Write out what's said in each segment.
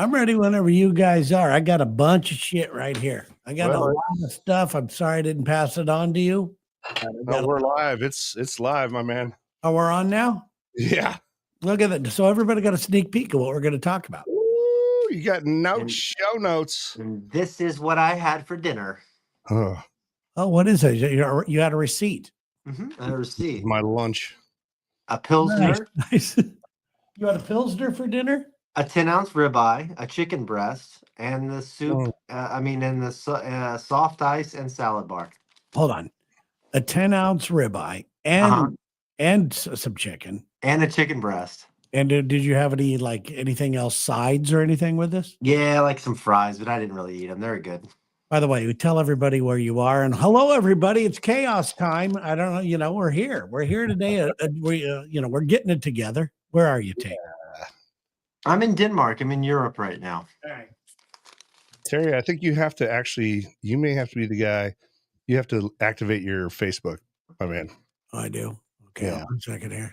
I'm ready whenever you guys are. I got a bunch of shit right here. I got a Well, lot of stuff. I'm sorry I didn't pass it on to you. No, we're live. It's live, my man. Oh, we're on now? Yeah. Look at that. So everybody got a sneak peek of what we're going to talk about. Ooh, you got And- show notes. And this is what I had for dinner. Oh, Oh, what is it? You had a receipt. A receipt. my lunch. A Pilsner, Nice. You had a Pilsner for dinner? a 10-ounce ribeye, a chicken breast, and the soup. And the soft ice and salad bar. Hold on. A 10-ounce ribeye and some chicken. And a chicken breast. And did you have anything else, sides or anything with this? Yeah, like some fries, but I didn't really eat them. They're good. By the way, we tell everybody where you are. And hello, everybody. It's chaos time. I don't know. We're here. We're here today. We're getting it together. Where are you, Tate? I'm in Denmark. I'm in Europe right now. All right. Terry, I think you may have to be the guy. You have to activate your Facebook, my man. I do. Okay. Yeah. 1 second here.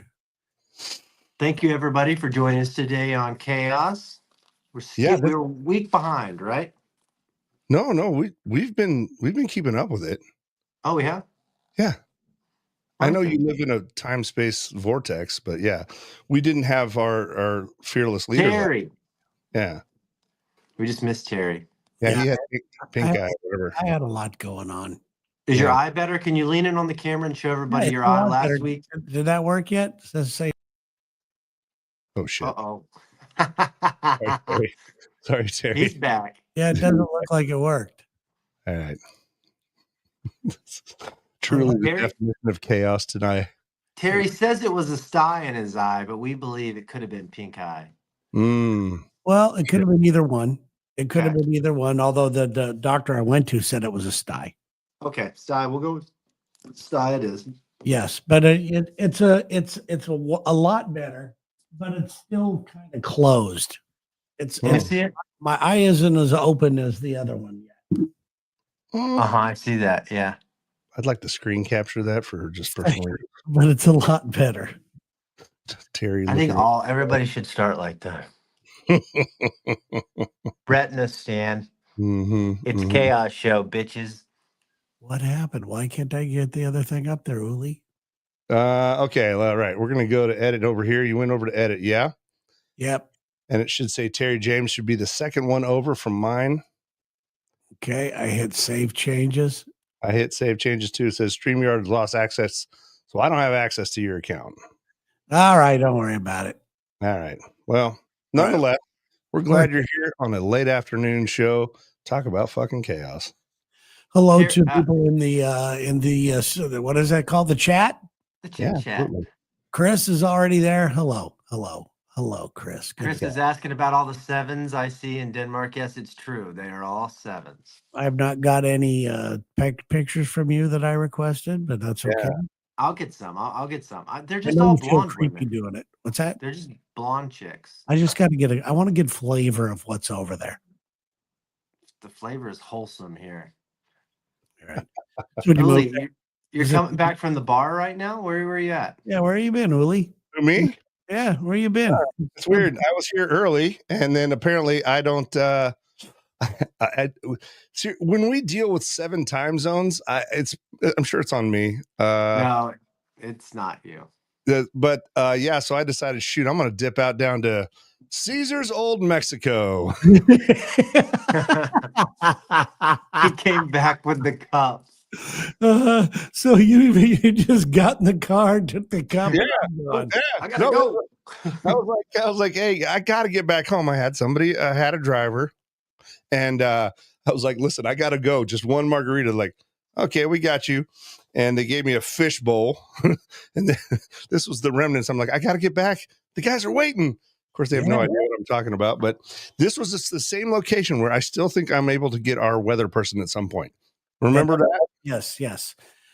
Thank you, everybody, for joining us today on Chaos. We're a week behind, right? No, we've been keeping up with it. Oh, we have? Yeah. I know you live in a time-space vortex, but yeah, we didn't have our fearless leader. Terry. Yeah. We just missed Terry. Yeah, he had pink eye, whatever. I had a lot going on. Is your eye better? Can you lean in on the camera and show everybody your it's a eye lot last better. week? Did that work yet? Does it say? Oh shit. Uh-oh. Sorry, Terry. He's back. Yeah, it doesn't look like it worked. All right. Truly the definition of chaos tonight. Terry says it was a sty in his eye, but we believe it could have been pink eye. Well, it could have been either one. It could have been either one, although the doctor I went to said it was a sty. Okay, sty. We'll go with sty it is. Yes, but it's a lot better, but it's still kind of closed. You see it? My eye isn't as open as the other one yet. I see that. Yeah. I'd like to screen capture that for just personally. But it's a lot better. Terry, I think everybody should start like that. Retina Stan. It's Chaos Show, bitches. What happened? Why can't I get the other thing up there, Uli? Okay, all right. We're gonna go to edit over here. You went over to edit, yeah? Yep. And it should say Terry James should be the second one over from mine. Okay, I hit save changes. I hit save changes too. It says StreamYard lost access, so I don't have access to your account. All right, don't worry about it. All right. Well, nonetheless, we're glad you're here on a late afternoon show. Talk about fucking chaos. Hello to people in the what is that called? The chat? The chat. Absolutely. Chris is already there. Hello, Chris. Chris is asking about all the sevens I see in Denmark. Yes, it's true. They are all sevens. I have not got any pictures from you that I requested, but that's okay. I'll get some. I'll get some. They're just all blonde creepy women. doing it. What's that? They're just blonde chicks. I just got to I want to get flavor of what's over there. The flavor is wholesome here. All right. So you're coming back from the bar right now? Where are you at? Yeah, where you been, Uli? Me? Yeah, where you been? It's weird. I was here early, and then apparently I don't. See, when we deal with 7 time zones, I'm sure it's on me. No, it's not you. But so I decided, shoot, I'm going to dip out down to Caesar's Old Mexico. He came back with the cups. So you just got in the car and took the cup. Yeah, I gotta go. I was like, hey, I gotta get back home. I had a driver, and I was like, listen, I gotta go. Just one margarita. Like, okay, we got you. And they gave me a fish bowl, and then, this was the remnants. I'm like, I gotta get back. The guys are waiting. Of course, they have no idea what I'm talking about. But this was just the same location where I still think I'm able to get our weather person at some point. Remember that? Yes.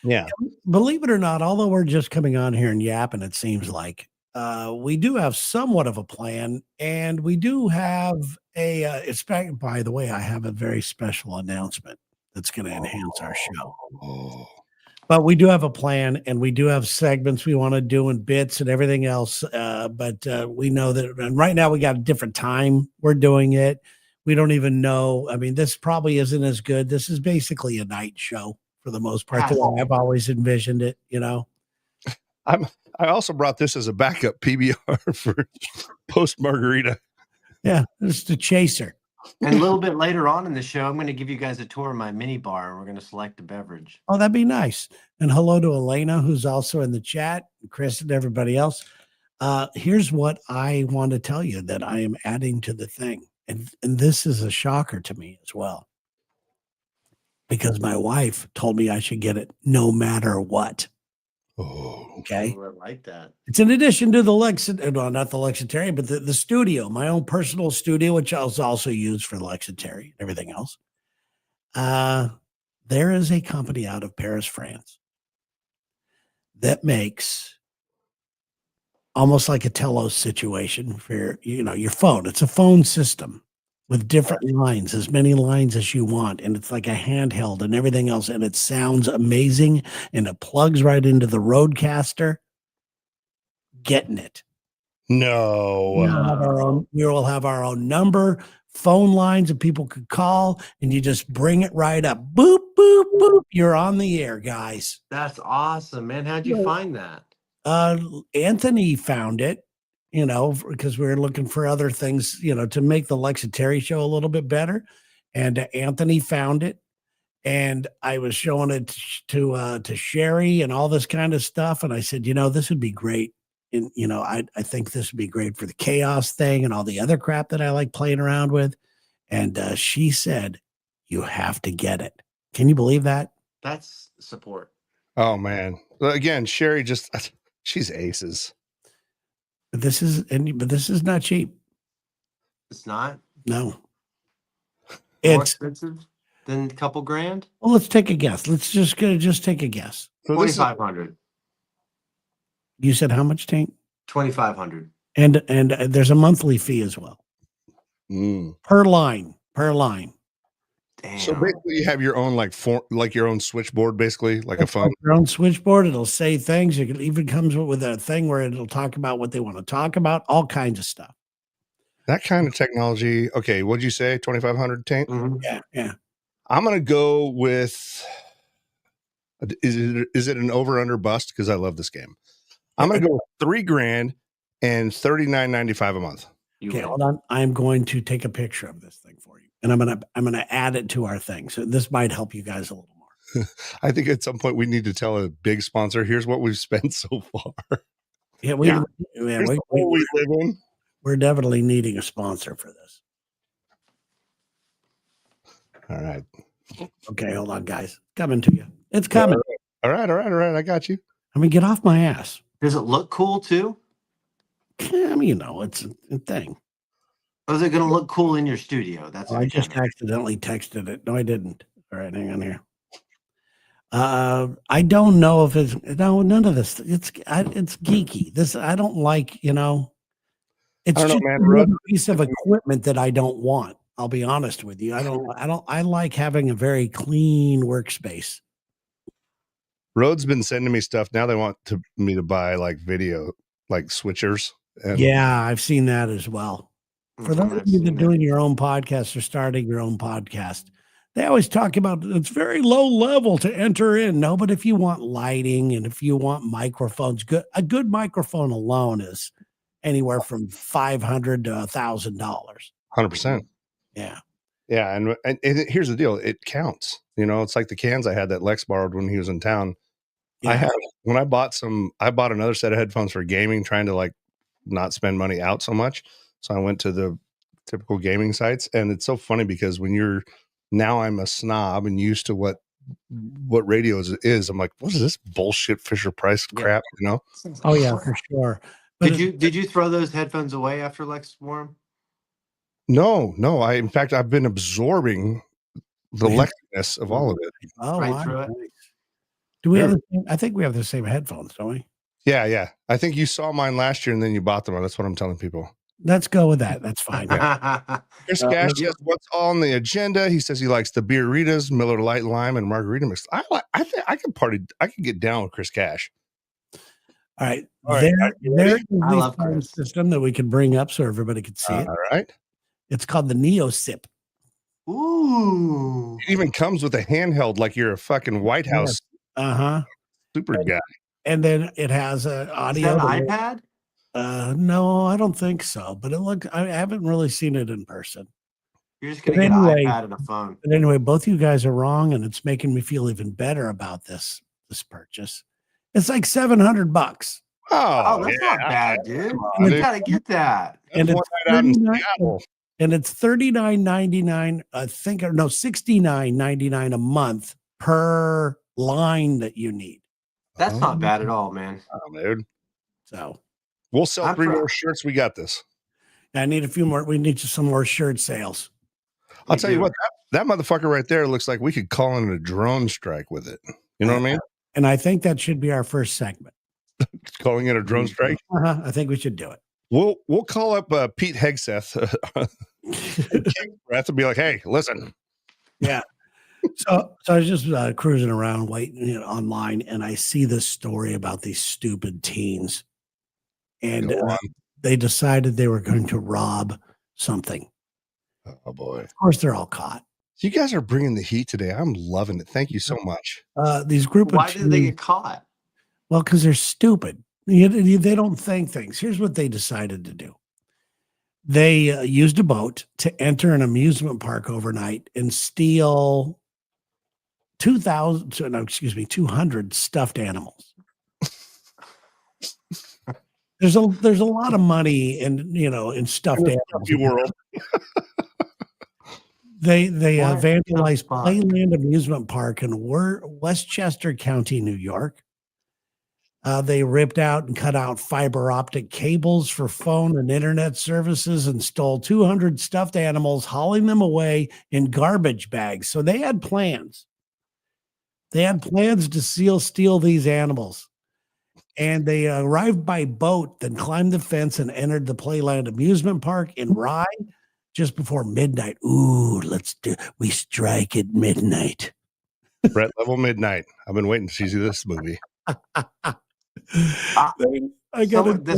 Yeah. Believe it or not, although we're just coming on here and yapping, it seems like we do have somewhat of a plan, and we do have by the way, I have a very special announcement that's going to enhance our show. But we do have a plan, and we do have segments we want to do and bits and everything else. But we know that, and right now we got a different time we're doing it. We don't even know. I mean, this probably isn't as good. This is basically a night show for the most part. The way I've always envisioned it, you know. I also brought this as a backup PBR for post margarita. Yeah, it's the chaser. And a little bit later on in the show, I'm going to give you guys a tour of my mini bar, and we're going to select a beverage. Oh, that'd be nice. And hello to Elena, who's also in the chat, Chris and everybody else. Here's what I want to tell you that I am adding to the thing. And this is a shocker to me as well. Because my wife told me I should get it no matter what. Oh, okay. Oh, I like that. It's in addition to the Lexington, well, not the Lexington, but the studio, my own personal studio, which I'll also use for Lexington and everything else. There is a company out of Paris, France, that makes almost like a Telos situation for your phone. It's a phone system with different lines, as many lines as you want, and it's like a handheld and everything else, and it sounds amazing, and it plugs right into the Rodecaster. Getting it. No. We will have our own number, phone lines that people could call, and you just bring it right up. Boop, boop, boop. You're on the air, guys. That's awesome, man. How'd you find that? Anthony found it, because we were looking for other things, to make the Lex and Terry show a little bit better. And Anthony found it. And I was showing it to Sherry and all this kind of stuff. And I said, this would be great. And, I think this would be great for the chaos thing and all the other crap that I like playing around with. And she said, you have to get it. Can you believe that? That's support. Oh, man. Again, Sherry she's aces. But this is not cheap. It's not? No. More expensive than a couple grand? Well, let's take a guess. Let's just take a guess. So $2,500. You said how much, Tank? $2,500. And there's a monthly fee as well. Per line. Damn. So basically, you have your own your own switchboard, basically like a phone. Your own switchboard. It'll say things. It even comes with a thing where it'll talk about what they want to talk about. All kinds of stuff. That kind of technology. Okay, what'd you say? 2,500, Tank? Mm-hmm. Yeah. I'm gonna go with. Is it an over under bust? Because I love this game. I'm gonna go with $3,000 and $39.95 a month. Okay, hold on. I'm going to take a picture of this thing for you, and I'm gonna add it to our thing. So this might help you guys a little more. I think at some point we need to tell a big sponsor, here's what we've spent so far. Yeah, we live in. We're definitely needing a sponsor for this. All right. Okay, hold on, guys. Coming to you. It's coming. All right. I got you. I mean, get off my ass. Does it look cool too? I mean, it's a thing. Or is it going to look cool in your studio? I just accidentally texted it. No, I didn't. All right, hang on here. I don't know if none of this. It's geeky. This I don't like. It's just a piece of equipment that I don't want. I'll be honest with you. I like having a very clean workspace. Rode's been sending me stuff. Now they want me to buy video, like switchers. Yeah, I've seen that as well. For those of you that are doing your own podcast or starting your own podcast, they always talk about it's very low level to enter in. No, but if you want lighting and if you want microphones, a good microphone alone is anywhere from $500 to $1,000. 100%. Yeah. Yeah. And here's the deal. It counts. It's like the cans I had that Lex borrowed when he was in town. Yeah. I bought another set of headphones for gaming, trying to not spend money out so much. So I went to the typical gaming sites, and it's so funny because I'm a snob and used to what radio is. I'm like, what is this bullshit Fisher Price crap? Oh yeah, for sure. But did you throw those headphones away after Lex wore them? No. In fact, I've been absorbing the Lexness of all of it. Oh, right through it. Do we have I think we have the same headphones, don't we? Yeah. I think you saw mine last year and then you bought them. That's what I'm telling people. Let's go with that. That's fine. Chris Cash says, what's on the agenda? He says he likes the beer-ritas, Miller Lite Lime, and margarita mix. I think I could get down with Chris Cash. All right. All right. There is I love the phone Chris. system that we can bring up so everybody can see it. All right. It's called the NeoSip. Ooh. It even comes with a handheld like you're a fucking White House super guy. And then it has an Is audio. that an iPad? No, I don't think so. But I haven't really seen it in person. You're just gonna get an iPad and a phone. But anyway, both you guys are wrong, and it's making me feel even better about this purchase. It's like $700. Oh, that's not bad, dude. You gotta get that. And That's it's one night out in Seattle. And it's $39.99. I think, or no, $69.99 a month per line that you need. That's not bad at all, man. Oh, dude. So We'll sell 3 more shirts. We got this. I need a few more. We need some more shirt sales. I'll tell you what, that motherfucker right there looks like we could call in a drone strike with it. You know what I mean? And I think that should be our first segment. Calling in a drone strike. I think we should do it. We'll call up Pete Hegseth and be like, hey, listen. Yeah. So I was just cruising around waiting online, and I see this story about these stupid teens. And they decided they were going to rob something. Oh, boy. Of course, they're all caught. You guys are bringing the heat today. I'm loving it. Thank you so much. These group of Why did they get caught? Well, because they're stupid. They don't think things. Here's what they decided to do. They used a boat to enter an amusement park overnight and steal 200 stuffed animals. There's a lot of money in stuffed animals. World. They vandalized Playland Amusement Park in Westchester County, New York. They ripped out and cut out fiber optic cables for phone and internet services and stole 200 stuffed animals, hauling them away in garbage bags. So they had plans. They had plans to steal these animals. And they arrived by boat, then climbed the fence and entered the Playland Amusement Park in Rye just before midnight. Ooh, we strike at midnight. Brett Level Midnight. I've been waiting to see this movie. The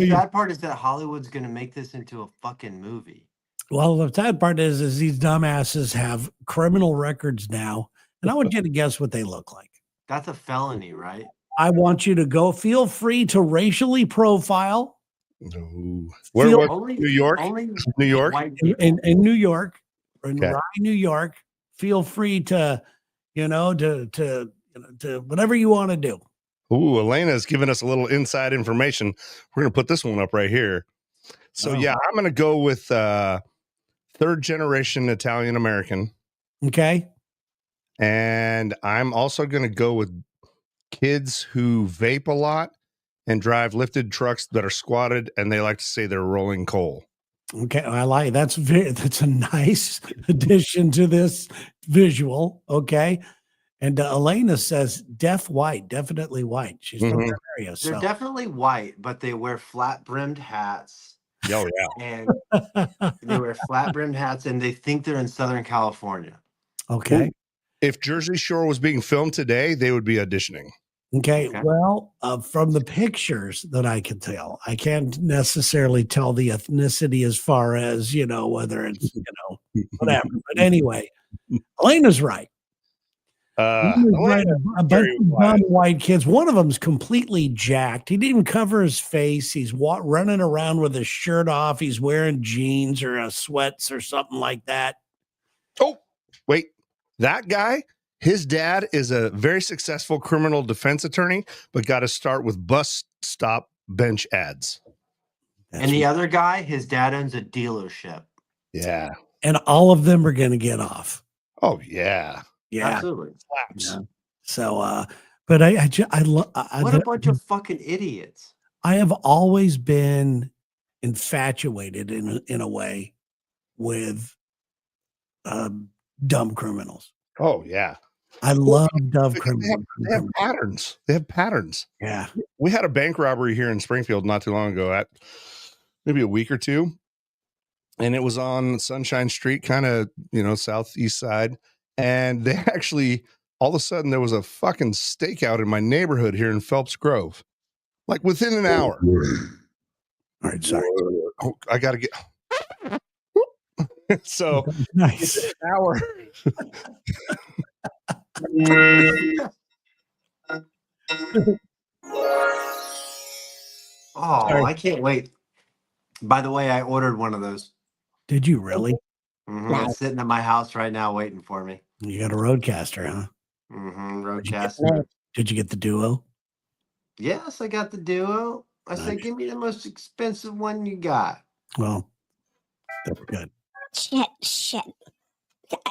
sad part is that Hollywood's going to make this into a fucking movie. Well, the sad part is these dumbasses have criminal records now, and I want you to guess what they look like. That's a felony, right? I want you to feel free to racially profile. Where was New York? New York? In New York, in Rye, New York. Feel free to whatever you want to do. Ooh, Elena's giving us a little inside information. We're going to put this one up right here. So, I'm going to go with third generation Italian American. Okay. And I'm also going to go with kids who vape a lot and drive lifted trucks that are squatted, and they like to say they're rolling coal. Okay, I like that's a nice addition to this visual. Okay. And Elena says definitely white. She's from that area. They're definitely white, but they wear flat-brimmed hats. Oh, yeah. And they wear flat-brimmed hats, and they think they're in Southern California. Okay. If Jersey Shore was being filmed today, they would be auditioning. Okay. Well, from the pictures that I can tell, I can't necessarily tell the ethnicity as far as, whether it's, whatever. But anyway, Elena's right. A bunch of dumb white kids. One of them's completely jacked. He didn't even cover his face. He's running around with his shirt off. He's wearing jeans or a sweats or something like that. Oh, wait. That guy, his dad is a very successful criminal defense attorney, but got to start with bus stop bench ads. And the other guy, his dad owns a dealership. Yeah. And all of them are going to get off. Oh, yeah. Yeah. Absolutely. Yeah. So, but I what a bunch of fucking idiots. I have always been infatuated in a way with dumb criminals. Oh, yeah. I love dumb criminals. They have patterns. They have patterns. Yeah. We had a bank robbery here in Springfield not too long ago, at maybe a week or two. and it was on Sunshine Street, kind of, southeast side. And they actually, all of a sudden, there was a fucking stakeout in my neighborhood here in Phelps Grove, like within an hour. All right, sorry. Oh, I got to get. So, Nice. within an hour. Oh, Sorry. I can't wait. By the way, I ordered one of those. Did you really? It's sitting at my house right now waiting for me. You got a Roadcaster, huh? Roadcaster. Did you get the Duo? Yes, I got the Duo. I said, Nice. give me the most expensive one you got. Well, that's good. Shit.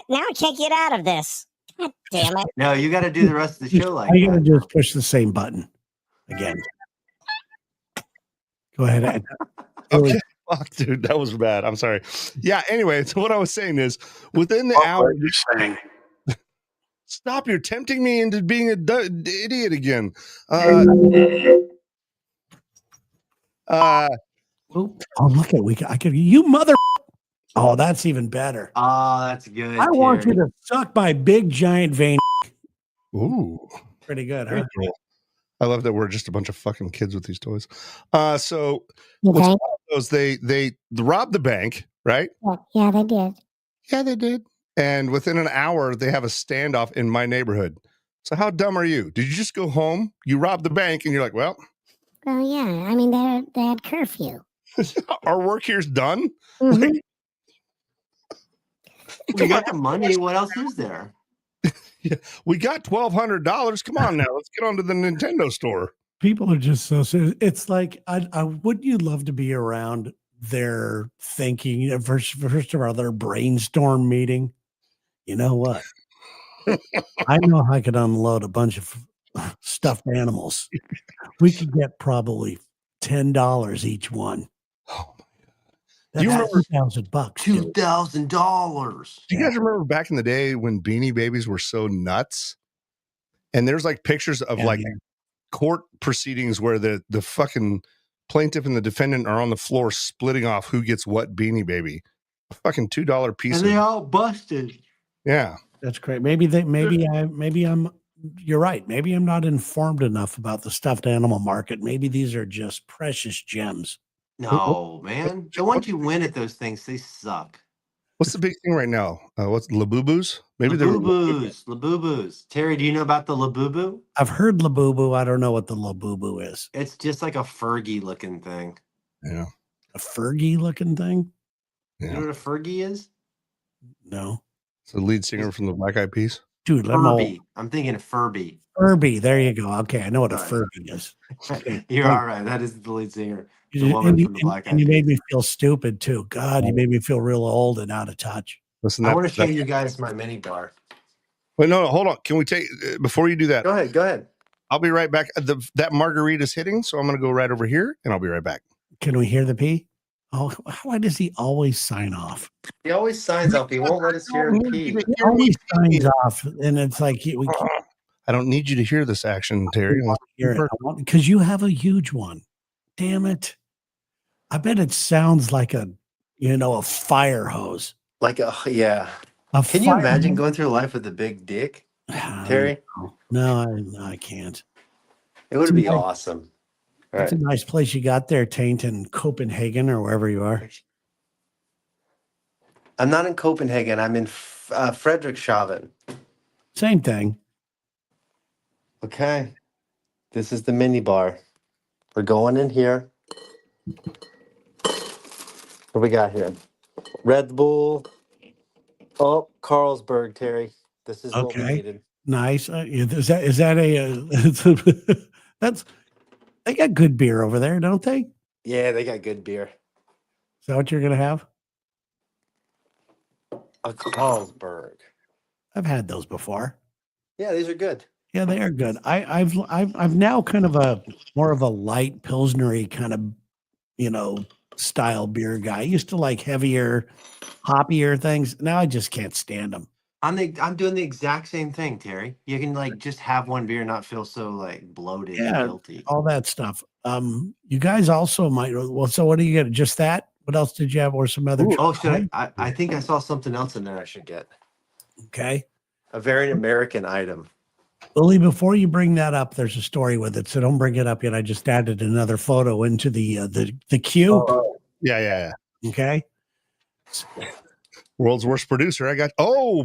Now I can't get out of this. God damn it. No, you got to do the rest of the show like I gotta that. just push the same button again. Go ahead, Ed. Okay. Fuck, dude, that was bad. I'm sorry. Yeah. Anyway, so what I was saying is, within the hour, stop! You're tempting me into being a idiot again. Oh, look at I could you mother. Oh, that's even better. Oh, that's good. I want you Terry. to suck my big giant vein. Ooh, Pretty good, huh? very cool. I love that we're just a bunch of fucking kids with these toys. So Okay. those they robbed the bank, right? Yeah, they did. Yeah, they did. And within an hour, they have a standoff in my neighborhood. So how dumb are you? Did you just go home? You robbed the bank, and you're like, well, Well, yeah. I mean, they had curfew. our work here's done. Mhm. We got the money. What else is there? We got $1,200. Come on now, let's get on to the Nintendo store. People are just so serious. It's like, I wouldn't you love to be around their thinking first of all, their brainstorm meeting? You know what? I know I could unload a bunch of stuffed animals. We could get probably $10 each one. Oh, That's you remember $2,000. dude. $2,000. Do you guys remember back in the day when Beanie Babies were so nuts? And there's like pictures of Yeah, like yeah. court proceedings where the fucking plaintiff and the defendant are on the floor splitting off who gets what Beanie Baby. A fucking $2 piece. And they all busted. Yeah. That's great. Maybe I'm you're right. Maybe I'm not informed enough about the stuffed animal market. Maybe these are just precious gems. No, man. And once you win at those things, they suck. What's the big thing right now? What's Labubu's? Maybe they're Labubu's. Terry, do you know about the Labubu? I've heard Labubu. I don't know what the Labubu is. It's just like a Fergie looking thing. Yeah. A Fergie looking thing? You know what a Fergie is? No. It's the lead singer from the Black Eyed Peas. Dude, I'm old. Furby. I'm thinking of Furby. Furby. There you go. Okay, I know what a Right. Furby is. You're all right. That is the lead singer. The And woman you, from the Black and you Eyed made me Peas. feel stupid too. God, you made me feel real old and out of touch. Listen, I want to show you guys my mini bar. Wait, no, hold on. Can we take before you do that? Go ahead. I'll be right back. That margarita's hitting, so I'm going to go right over here, and I'll be right back. Can we hear the pee? Oh, why does he always sign off? He always signs up. He won't let us hear him pee. He always signs off, and it's like we can't I don't need you to hear this action, Terry. hear it because you have a huge one. Damn it! I bet it sounds like a fire hose. Like yeah. A Can you fire imagine hose? going through life with a big dick, Terry? No, I can't. It would be Right. awesome. All That's right. a nice place you got there, Taint, in Copenhagen or wherever you are. I'm not in Copenhagen. I'm in Frederikshavn. Same thing. Okay. This is the mini bar. We're going in here. What we got here? Red Bull. Oh, Carlsberg, Terry. This is what we Okay. needed. Nice. Is that a? That's they got good beer over there, don't they? Is Yeah, they got good beer. that what you're gonna have? A Carlsberg. I've had those before. Yeah, these are good. Yeah, they are good. I've now kind of a more of a light pilsnery kind of style beer guy. I used to like heavier, hoppier things. Now I just can't stand them. I'm doing the exact same thing, Terry. You can like just have one beer and not feel so like bloated Yeah. and guilty. All that stuff. You guys also might. Well, so what do you get? Just that? What else did you have, or some other? Ooh. Oh, should I think I saw something else in there I should get. Okay. A very American item. Lily, before you bring that up, there's a story with it, so don't bring it up yet. I just added another photo into the queue. Oh, yeah. Okay. World's worst producer. I got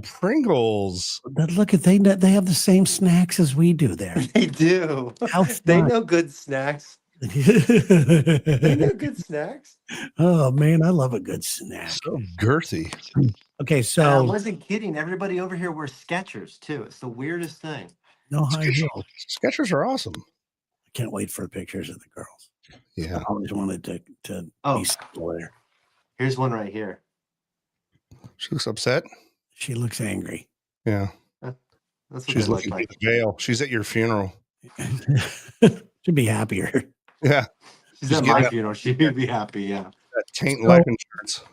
Pringles. But look at they have the same snacks as we do there. They do. How They fun. know good snacks. They know good snacks. Oh man, I love a good snack. So girthy. Okay, And I so wasn't kidding. Everybody over here wears Skechers too. It's the weirdest thing. no high heels. Skechers are awesome. I can't wait for pictures of the girls. Yeah. I always wanted to Oh. be still there. Here's one right here. She looks upset. She looks angry. Yeah. That's what She's they look looking like. at the veil. She's at your funeral. Should be happier. Yeah. She's Just at get my that- funeral. She'd be happy. Yeah. That taint So- life insurance.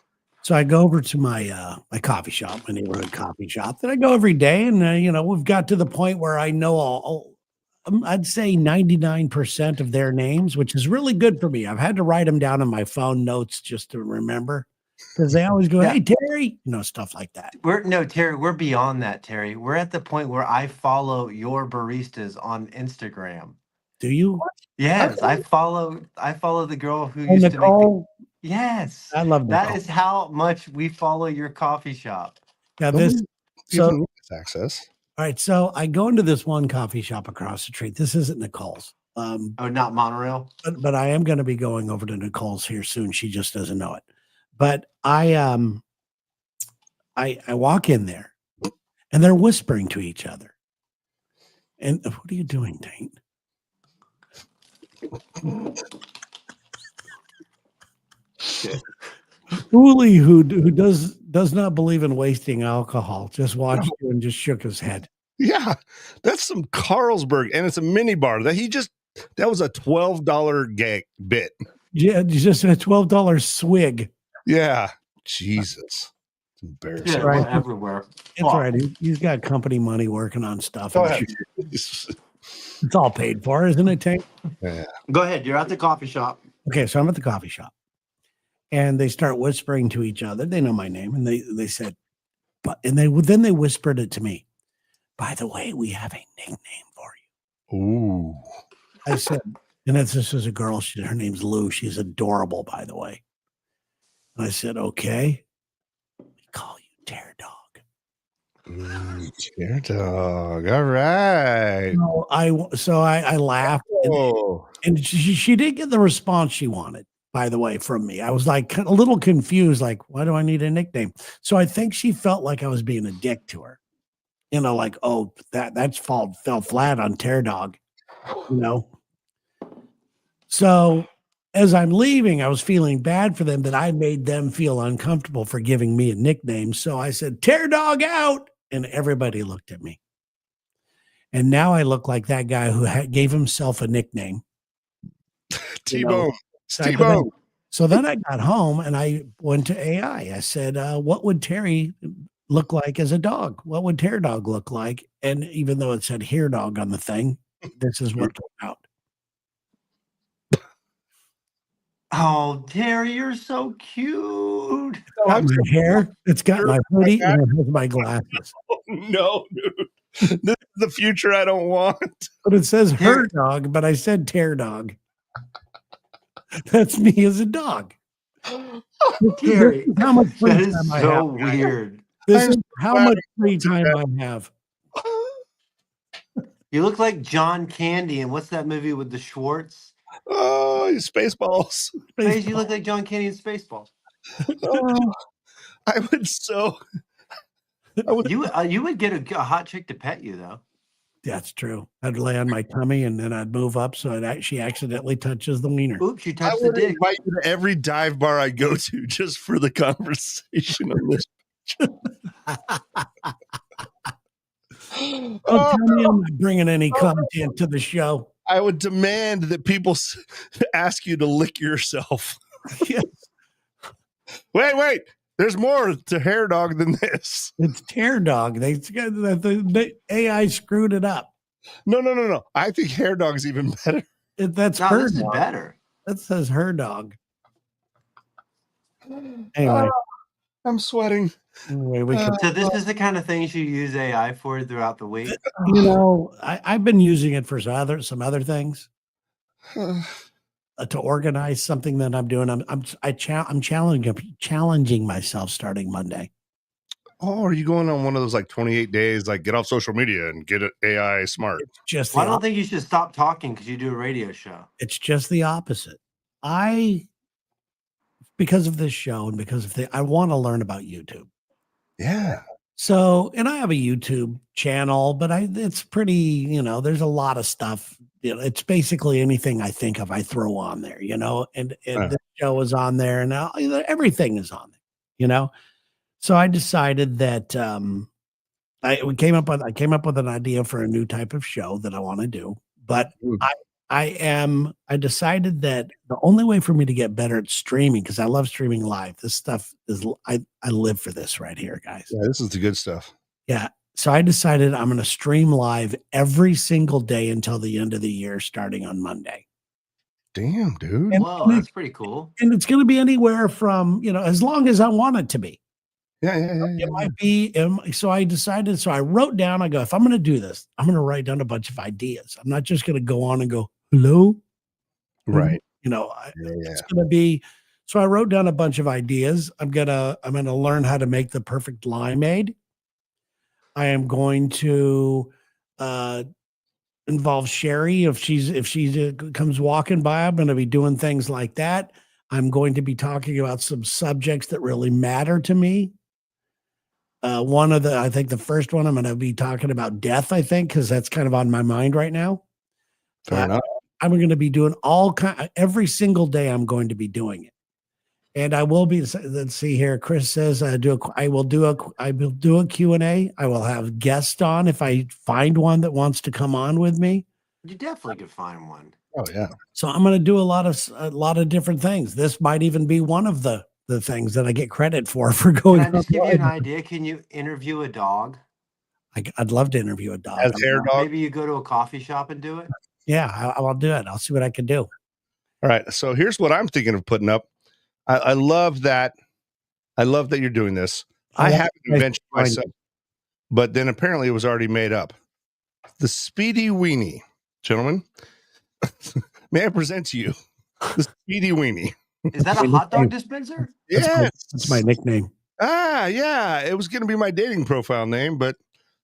So I go over to my my coffee shop, my neighborhood coffee shop that I go every day, and we've got to the point where I know I'd say 99% of their names, which is really good for me. I've had to write them down in my phone notes just to remember, because they always go, Yeah. "Hey Terry," stuff like that. Terry, we're beyond that, Terry. We're at the point where I follow your baristas on Instagram. Do you? Yes, I follow the girl who Oh, used to make the, Nicole, yes. I love Nicole. That is how much we follow your coffee shop. Yeah, this. People So need this access. all right, so I go into this one coffee shop across the street. This isn't Nicole's. Oh, not monorail. But I am going to be going over to Nicole's here soon. She just doesn't know it. But I walk in there, and they're whispering to each other. And what are you doing, Taint? Uli, who does not believe in wasting alcohol, just watched you and just shook his head. Yeah. That's some Carlsberg, and it's a mini bar. That was a $12 gag bit. Yeah, just a $12 swig. Yeah. Jesus. It's embarrassing. Yeah, right. we're everywhere. It's all right. He's got company money working on stuff. Go I'm ahead. sure it's all paid for, isn't it, Tank? Yeah. Go ahead. You're at the coffee shop. Okay, so I'm at the coffee shop, and they start whispering to each other. They know my name, and they said, "But," and then they whispered it to me. By the way, we have a nickname for you. Ooh. I said, and this is a girl. Her name's Lou. She's adorable, by the way. And I said, okay, we call you Tear Dog. Tear dog. All right. So I laughed, Oh. and she did get the response she wanted, by the way, from me. I was like a little confused, like, why do I need a nickname? So I think she felt like I was being a dick to her. Like, oh, that's fell flat on Tear Dog, So as I'm leaving, I was feeling bad for them that I made them feel uncomfortable for giving me a nickname. So I said, Tear Dog out. And everybody looked at me. And now I look like that guy who gave himself a nickname. T-Bone. So T-Bone. So then I got home and I went to AI. I said, what would Terry look like as a dog? What would Tear Dog look like? And even though it said Hair Dog on the thing, this is what came out. Oh, Terry, you're so cute. It's got my hair, it's got my hoodie, and it has my glasses. No, dude. This is the future I don't want. But it says Her Dog, but I said Tear Dog. That's me as a dog. Terry, This is how much free that is time I so have. weird. This is how much free time I have. You look like John Candy, and what's that movie with the Schwartz? Oh, Spaceballs. Face, you look like John Candy in Spaceballs. Oh, I would so. You would get a hot chick to pet you though. That's true. I'd lay on my tummy and then I'd move up so she accidentally touches the wiener. Oops, you I touched the would dick. invite you to every dive bar I go to just for the conversation on this. Oh, tell me I'm not bringing any content to the show. I would demand that people ask you to lick yourself. Yes, Wait. There's more to Hair Dog than this. it's Tear Dog. The AI screwed it up. No. I think Hair Dog's even better. That's No, Her this is Dog. better. That says Her Dog. Anyway, I'm sweating. anyway, we can. So this is the kind of things you use AI for throughout the week. You know, I've been using it for some other things to organize something that I'm doing. I'm challenging myself starting Monday. Oh, are you going on one of those like 28 days, like get off social media and get AI smart? Just Well, I the don't think you should stop talking because you do a radio show. it's just the opposite. Because of this show and because of I want to learn about YouTube. Yeah. So, and I have a YouTube channel, but it's pretty, you know, there's a lot of stuff. You know, it's basically anything I think of, I throw on there, you know, and this show is on there and now everything is on there, you know? So I decided that, I came up with an idea for a new type of show that I want to do, but I decided that the only way for me to get better at streaming, because I love streaming live, this stuff is, I live for this right here, guys. Yeah, this is the good stuff. Yeah. So I decided I'm going to stream live every single day until the end of the year, starting on Monday. Damn, dude. Whoa, that's pretty cool. And it's going to be anywhere from, you know, as long as I want it to be. Yeah. It might be. So I decided, so I wrote down, I go, if I'm going to do this, I'm going to write down a bunch of ideas. I'm not just going to go on and go, hello. Right. You know, it's going to be, so I wrote down a bunch of ideas. I'm going to learn how to make the perfect limeade. I am going to, involve Sherry. If she comes walking by, I'm going to be doing things like that. I'm going to be talking about some subjects that really matter to me. I think the first one I'm going to be talking about death, I think, because that's kind of on my mind right now. Fair enough. I'm going to be doing every single day. I'm going to be doing it. And I will be, let's see here. Chris says, I will do a Q&A. I will have guests on if I find one that wants to come on with me. You definitely could find one. Oh yeah. So I'm going to do a lot of different things. This might even be one of the things that I get credit for going. Can I just give you an idea? Can you interview a dog? I'd love to interview a dog. As hair dog. Maybe you go to a coffee shop and do it. Yeah, I'll do it. I'll see what I can do. All right. So here's what I'm thinking of putting up. I love that. I love that you're doing this. I haven't invented myself, but then apparently it was already made up. The Speedy Weenie, gentlemen. May I present to you the Speedy Weenie? Is that a hot dog dispenser? Yeah, that's my nickname. Yeah. It was going to be my dating profile name, but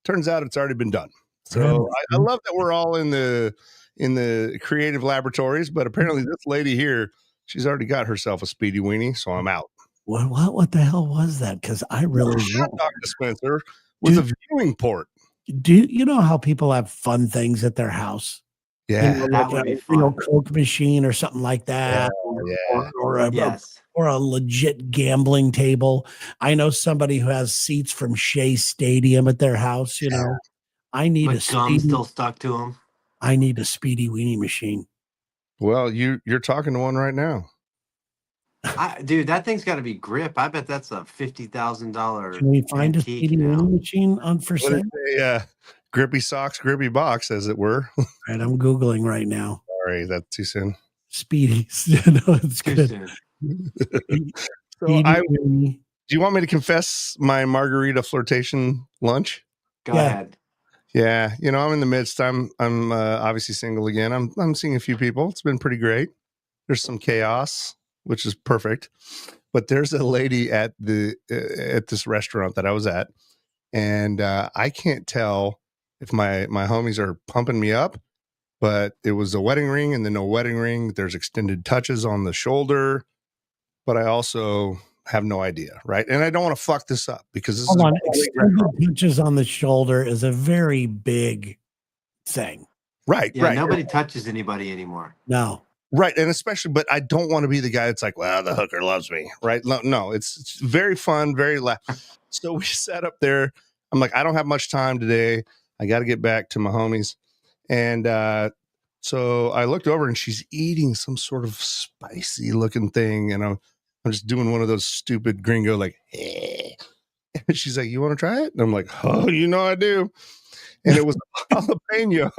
turns out it's already been done. So I love that we're all in the creative laboratories, but apparently this lady here, she's already got herself a Speedy Weenie, so I'm out. What the hell was that? Because I really hot dog dispenser with a viewing port. Do you know how people have fun things at their house? Yeah, you know, that would be fun. Coke machine or something like that, or a legit gambling table. I know somebody who has seats from Shea Stadium at their house. You know, I need with gum still stuck to them. I need a Speedy Weenie machine. Well, you're talking to one right now. Dude, that thing's got to be grip. I bet that's a $50,000. Can we find a Speedy Weenie machine on for sale? Grippy socks, grippy box, as it were. Right, I'm Googling right now. Sorry, that's too soon. Speedy. No, it's too good. Soon. So do you want me to confess my margarita flirtation lunch? Go ahead. Yeah, you know, I'm in the midst. I'm obviously single again. I'm seeing a few people. It's been pretty great. There's some chaos, which is perfect. But there's a lady at this restaurant that I was at, and I can't tell if my homies are pumping me up, but it was a wedding ring and then no wedding ring. There's extended touches on the shoulder, but I also have no idea, right? And I don't want to fuck this up because this extended touches on the shoulder is a very big thing. Right. Nobody touches anybody anymore. No. Right. And especially, but I don't want to be the guy that's like, well, the hooker loves me. Right. No, it's very fun, very So we sat up there. I'm like, I don't have much time today. I got to get back to my homies. And so I looked over and she's eating some sort of spicy looking thing. And I'm just doing one of those stupid gringo, like, eh. And she's like, you want to try it? And I'm like, oh, you know, I do. And it was jalapeno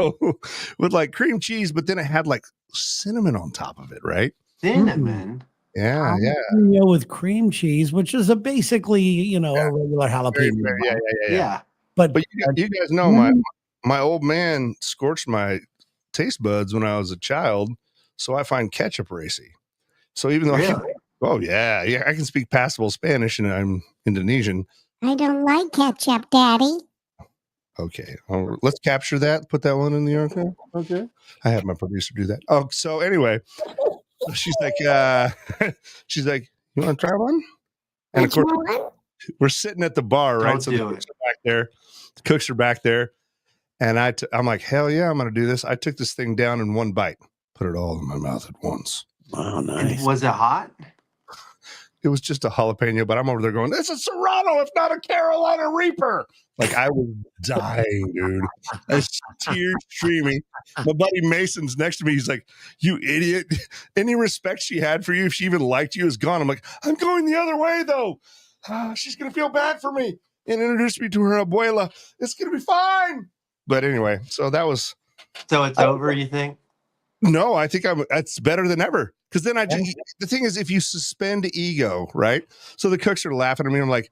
with like cream cheese, but then it had like cinnamon on top of it, right? Cinnamon? Yeah, yeah. jalapeno with cream cheese, which is basically, a regular Very, jalapeno. very, yeah, yeah, yeah. Yeah. But But you guys know my old man scorched my taste buds when I was a child, so I find ketchup racy. So even though Really? oh yeah, I can speak passable Spanish and I'm Indonesian. I don't like ketchup, Daddy. Okay, let's capture that. Put that one in the archive. Okay, I had my producer do that. Oh, so anyway, she's like, she's like, you want to try one? And of Which course, one? we're sitting at the bar, right? Don't So the do cooks it. are back there. The cooks are back there, and I'm like, hell yeah, I'm going to do this. I took this thing down in one bite, put it all in my mouth at once. wow, And nice. was it hot? It was just a jalapeno, but I'm over there going, this is Serrano, if not a Carolina Reaper. Like I was dying, dude. I was tears streaming. My buddy Mason's next to me. He's like, you idiot. Any respect she had for you, if she even liked you, is gone. I'm like, I'm going the other way, though. She's going to feel bad for me and introduce me to her abuela. It's going to be fine. But anyway, so that was. So it's over, you think? No, I think that's better than ever. Because then the thing is, if you suspend ego, right? So the cooks are laughing at me. I'm like,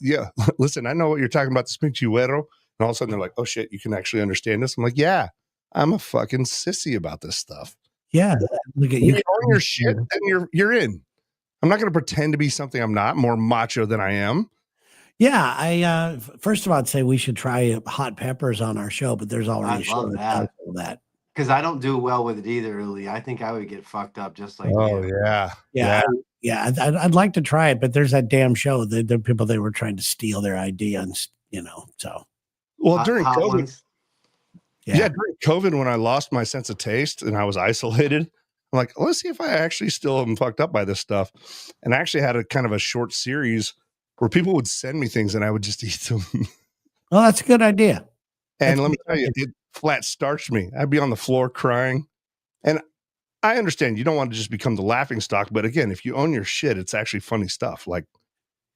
yeah, listen, I know what you're talking about, the pinchuero. And all of a sudden they're like, oh shit, you can actually understand this. I'm like, yeah, I'm a fucking sissy about this stuff. Yeah. Look at When you. you own your shit, then you're in. I'm not going to pretend to be something I'm not, more macho than I am. Yeah. First of all, I'd say we should try hot peppers on our show, but there's already a I love show that. for that. Because I don't do well with it either, Uli. I think I would get fucked up just like Oh you. yeah. I'd like to try it, but there's that damn show. The people they were trying to steal their idea, and so. Well, during Hot COVID, ones. yeah, during COVID, when I lost my sense of taste and I was isolated, I'm like, let's see if I actually still am fucked up by this stuff. And I actually had a kind of a short series where people would send me things and I would just eat them. Well, that's a good idea. And let me tell you, it flat starched me. I'd be on the floor crying. And I understand you don't want to just become the laughing stock, but again, if you own your shit, it's actually funny stuff. Like,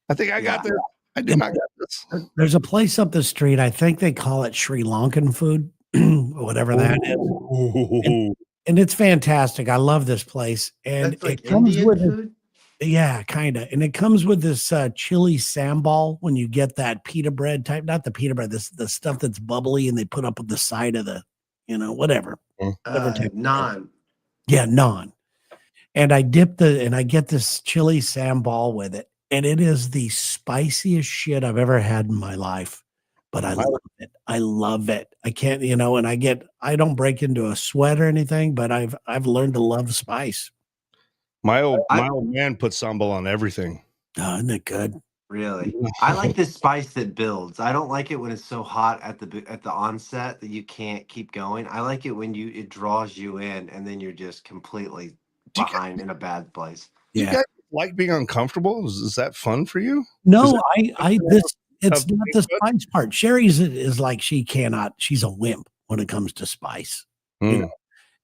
I think I got there. I did not get this. There's a place up the street. I think they call it Sri Lankan food, whatever that is. Ooh. And it's fantastic. I love this place. And That's like it comes Indian with food? yeah, kind of. And it comes with this chili sambal when you get that pita bread type, not the pita bread, the stuff that's bubbly and they put up on the side of the, whatever. Whatever type of bread. Naan. Yeah, naan. And I get this chili sambal with it. And it is the spiciest shit I've ever had in my life. But I love it. I love it. I can't, and I don't break into a sweat or anything, but I've learned to love spice. My old man put sambal on everything. Oh, isn't it good? Really? I like the spice that builds. I don't like it when it's so hot at the onset that you can't keep going. I like it when it draws you in and then you're just completely behind in a bad place. You Yeah. guys like being uncomfortable? Is that fun for you? No, it's of not the being good? spice part. Sherry's is like she's a wimp when it comes to spice. Mm.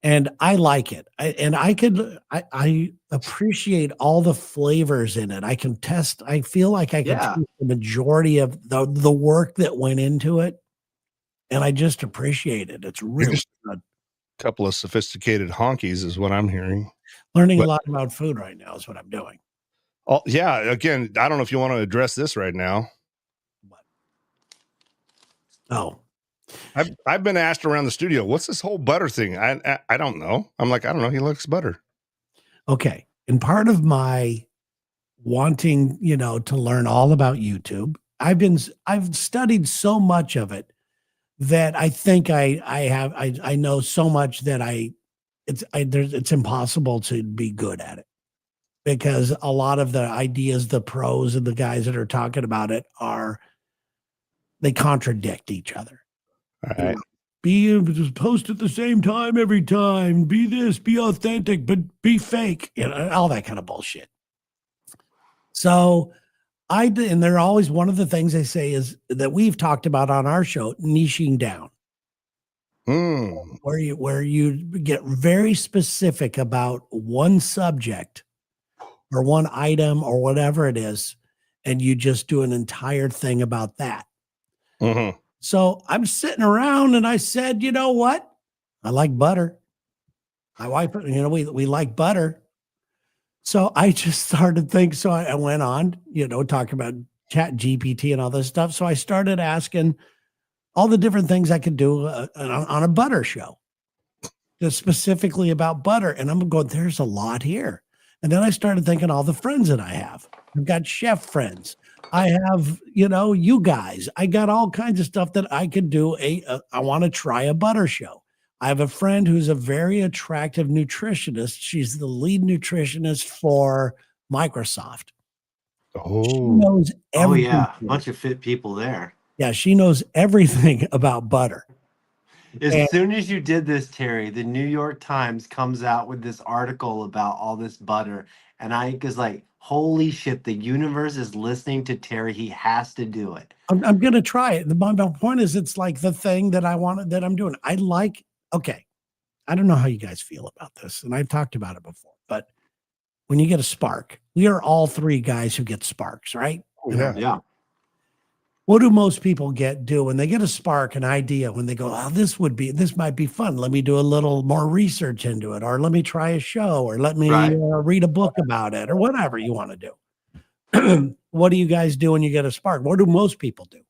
And I like it. I appreciate all the flavors in it. I feel like I can taste the majority of the work that went into it. And I just appreciate it. It's really good. Couple of sophisticated honkies is what I'm hearing. Learning a lot about food right now is what I'm doing. Oh, yeah. Again, I don't know if you want to address this right now. Oh, I've been asked around the studio, what's this whole butter thing? I don't know. I'm like, I don't know. He likes butter. okay. And part of my wanting, to learn all about YouTube, I've studied so much of it that I think I know so much that it's impossible to be good at it, because a lot of the ideas, the pros and the guys that are talking about it they contradict each other. All right. Post at the same time every time. Be this, be authentic, but be fake. All that kind of bullshit. So and they're always, one of the things they say is that we've talked about on our show, niching down. Where you get very specific about one subject or one item or whatever it is, and you just do an entire thing about that. Mm-hmm. So I'm sitting around and I said, you know what? I like butter. My wife, we like butter. So I just started thinking. So I went on, talking about Chat GPT and all this stuff. So I started asking all the different things I could do on a butter show, just specifically about butter. And I'm going, there's a lot here. And then I started thinking all the friends that I have. I've got chef friends. I have, you guys. I got all kinds of stuff that I could do. I want to try a butter show. I have a friend who's a very attractive nutritionist. She's the lead nutritionist for Microsoft. She Oh, knows Oh everything. yeah, a bunch of fit people there. Yeah, she knows everything about butter. As And- soon as you did this, Terry, the New York Times comes out with this article about all this butter, and I was like, "Holy shit! The universe is listening to Terry. He has to do it." I'm going to try it. My point is, it's like the thing that I wanted that I'm doing. Okay, I don't know how you guys feel about this, and I've talked about it before, but when you get a spark, we are all three guys who get sparks, right? yeah. Yeah, What do most people do when they get a spark, an idea, when they go, oh, this might be fun. Let me do a little more research into it, or let me try a show, or let me Right. read a book about it, or whatever you want to do. What do you guys do when you get a spark? What do most people do?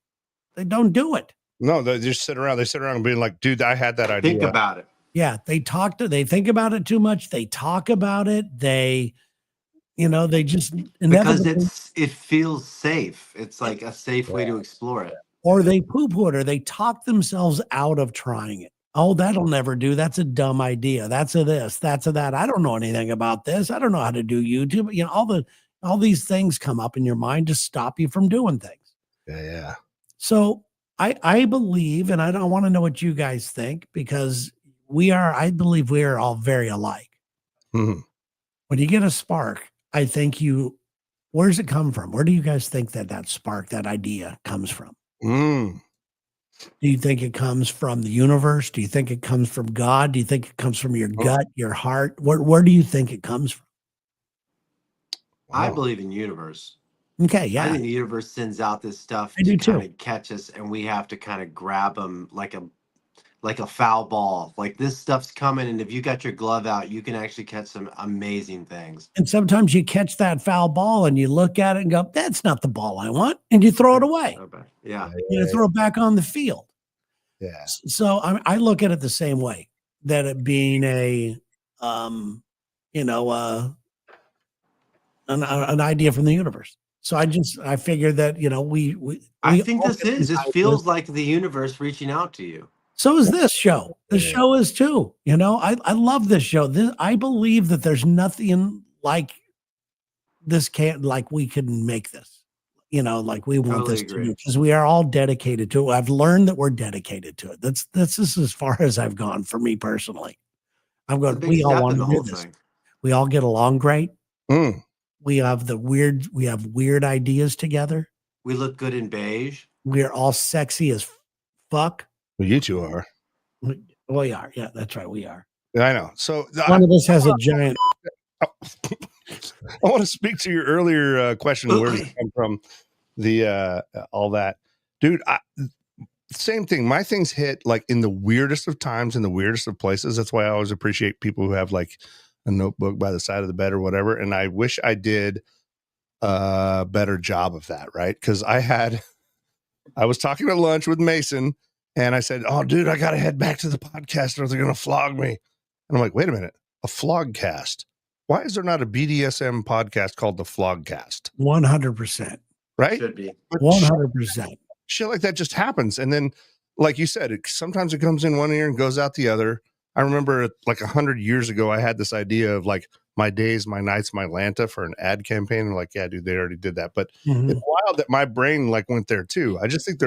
They don't do it. No, they just sit around. They sit around and being like, dude, I had that idea. think about it. Yeah, they think about it too much. They talk about it. They just Because inevitably, it feels safe. It's like a safe way to explore it. or they poo-poo it, or they talk themselves out of trying it. Oh, that'll never do. That's a dumb idea. That's a this, that's a that. I don't know anything about this. I don't know how to do YouTube. All these things come up in your mind to stop you from doing things. Yeah. So I believe, and I don't want to know what you guys think, because I believe we are all very alike. Mhm. When you get a spark, I think where does it come from? Where do you guys think that spark, that idea comes from? Mm. Do you think it comes from the universe? Do you think it comes from God? Do you think it comes from your gut, your heart? Where do you think it comes from? I Wow. believe in universe. Okay, I yeah. think the universe sends out this stuff I do to kind too. of catch us, and we have to kind of grab them like a foul ball. Like this stuff's coming, and if you got your glove out, you can actually catch some amazing things. And sometimes you catch that foul ball and you look at it and go, that's not the ball I want. And you throw it away. Okay. Yeah. Throw it back on the field. Yeah. So I look at it the same way, that it being an idea from the universe. So I figured that, I think all this get these this ideas. feels like the universe reaching out to you. So is this show. The Yeah. show is too. I love this show. I believe that there's nothing like this like we couldn't make this. Like we want Totally this to agree. do, because we are all dedicated to it. I've learned that we're dedicated to it. This is as far as I've gone for me personally. I'm It's a going, big we all step want in to the do whole this. thing. We all get along great. Mm. We have weird ideas together. We look good in beige. We're all sexy as fuck. Well, you two are. We are. Yeah, that's right. We are. I know. So One of us has a giant. I want to speak to your earlier question. Where does it come from? The all that, dude. Same thing. My things hit like in the weirdest of times, in the weirdest of places. That's why I always appreciate people who have like a notebook by the side of the bed or whatever. And I wish I did a better job of that, right? Because I was talking at lunch with Mason, and I said, "Oh, dude, I gotta head back to the podcast, or they're gonna flog me." And I'm like, "Wait a minute, a flogcast? Why is there not a BDSM podcast called the Flogcast?" 100%. Right? Should be. But 100%. shit like that just happens, and then, like you said, sometimes it comes in one ear and goes out the other. I remember like 100 years ago, I had this idea of like my days, my nights, my Lanta for an ad campaign. And like, yeah, dude, they already did that. But Mhm. it's wild that my brain like went there too. I just think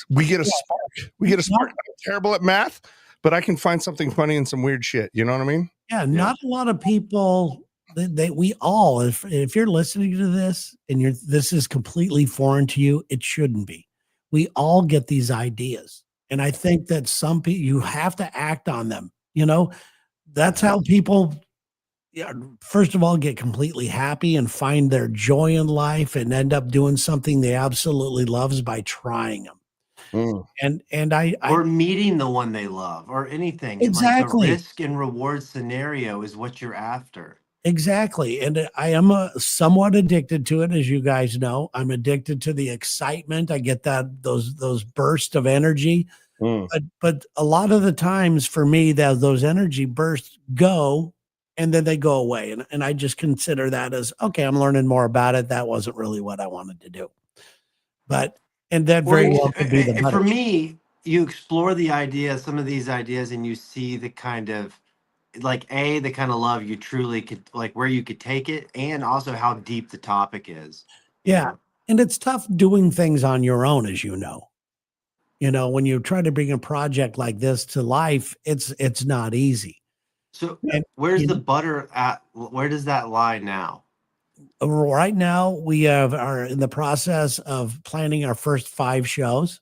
we get a spark. We get a spark. I'm terrible at math, but I can find something funny and some weird shit. You know what I mean? Yeah, not a lot of people. We all, if you're listening to this and this is completely foreign to you, it shouldn't be. We all get these ideas, and I think that some people, you have to act on them. That's how people, first of all, get completely happy and find their joy in life and end up doing something they absolutely loves by trying them. Mm. And I or meeting the one they love or anything. Like the exactly. risk and reward scenario is what you're after. Exactly. And I am somewhat addicted to it, as you guys know. I'm addicted to the excitement. I get those bursts of energy. Mm. But a lot of the times for me, that those energy bursts go and then they go away. And I just consider that as okay, I'm learning more about it. That wasn't really what I wanted to do. But and that Well, very well could be the for butter. me, you explore the idea, some of these ideas, and you see the kind of like the kind of love you truly could like where you could take it, and also how deep the topic is. you Yeah. know? And it's tough doing things on your own, as you know. When you try to bring a project like this to life, it's not easy. So And where's you the know, butter at? Where does that lie now? right now we are in the process of planning our first 5 shows.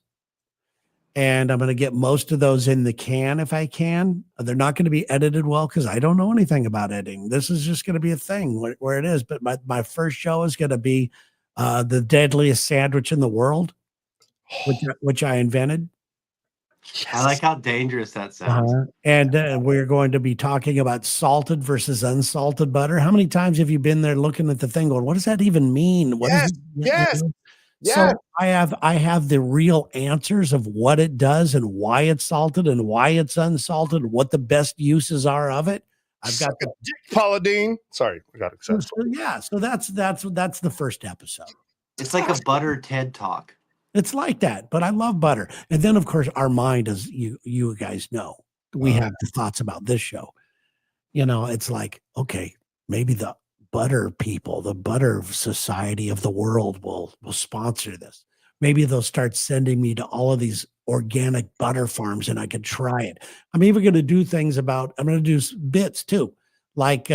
And I'm going to get most of those in the can if I can. They're not going to be edited well because I don't know anything about editing. This is just going to be a thing where it is. But my first show is going to be the deadliest sandwich in the world, which I invented. I like how dangerous that sounds. And we're going to be talking about salted versus unsalted butter. How many times have you been there looking at the thing going, what does that even mean? What is Yes, it? yes, So yeah. I have the real answers of what it does and why it's salted and why it's unsalted, what the best uses are of it. I've got Suck a dick, Paula Deen. Sorry, I got so, excited. yeah. So that's the first episode. It's like a butter TED talk. It's like that, but I love butter. And then of course our mind, as you guys know, we have the thoughts about this show. It's like, okay, maybe the butter people, the butter society of the world will sponsor this. Maybe they'll start sending me to all of these organic butter farms and I could try it. I'm even going to do things I'm going to do bits too. Like,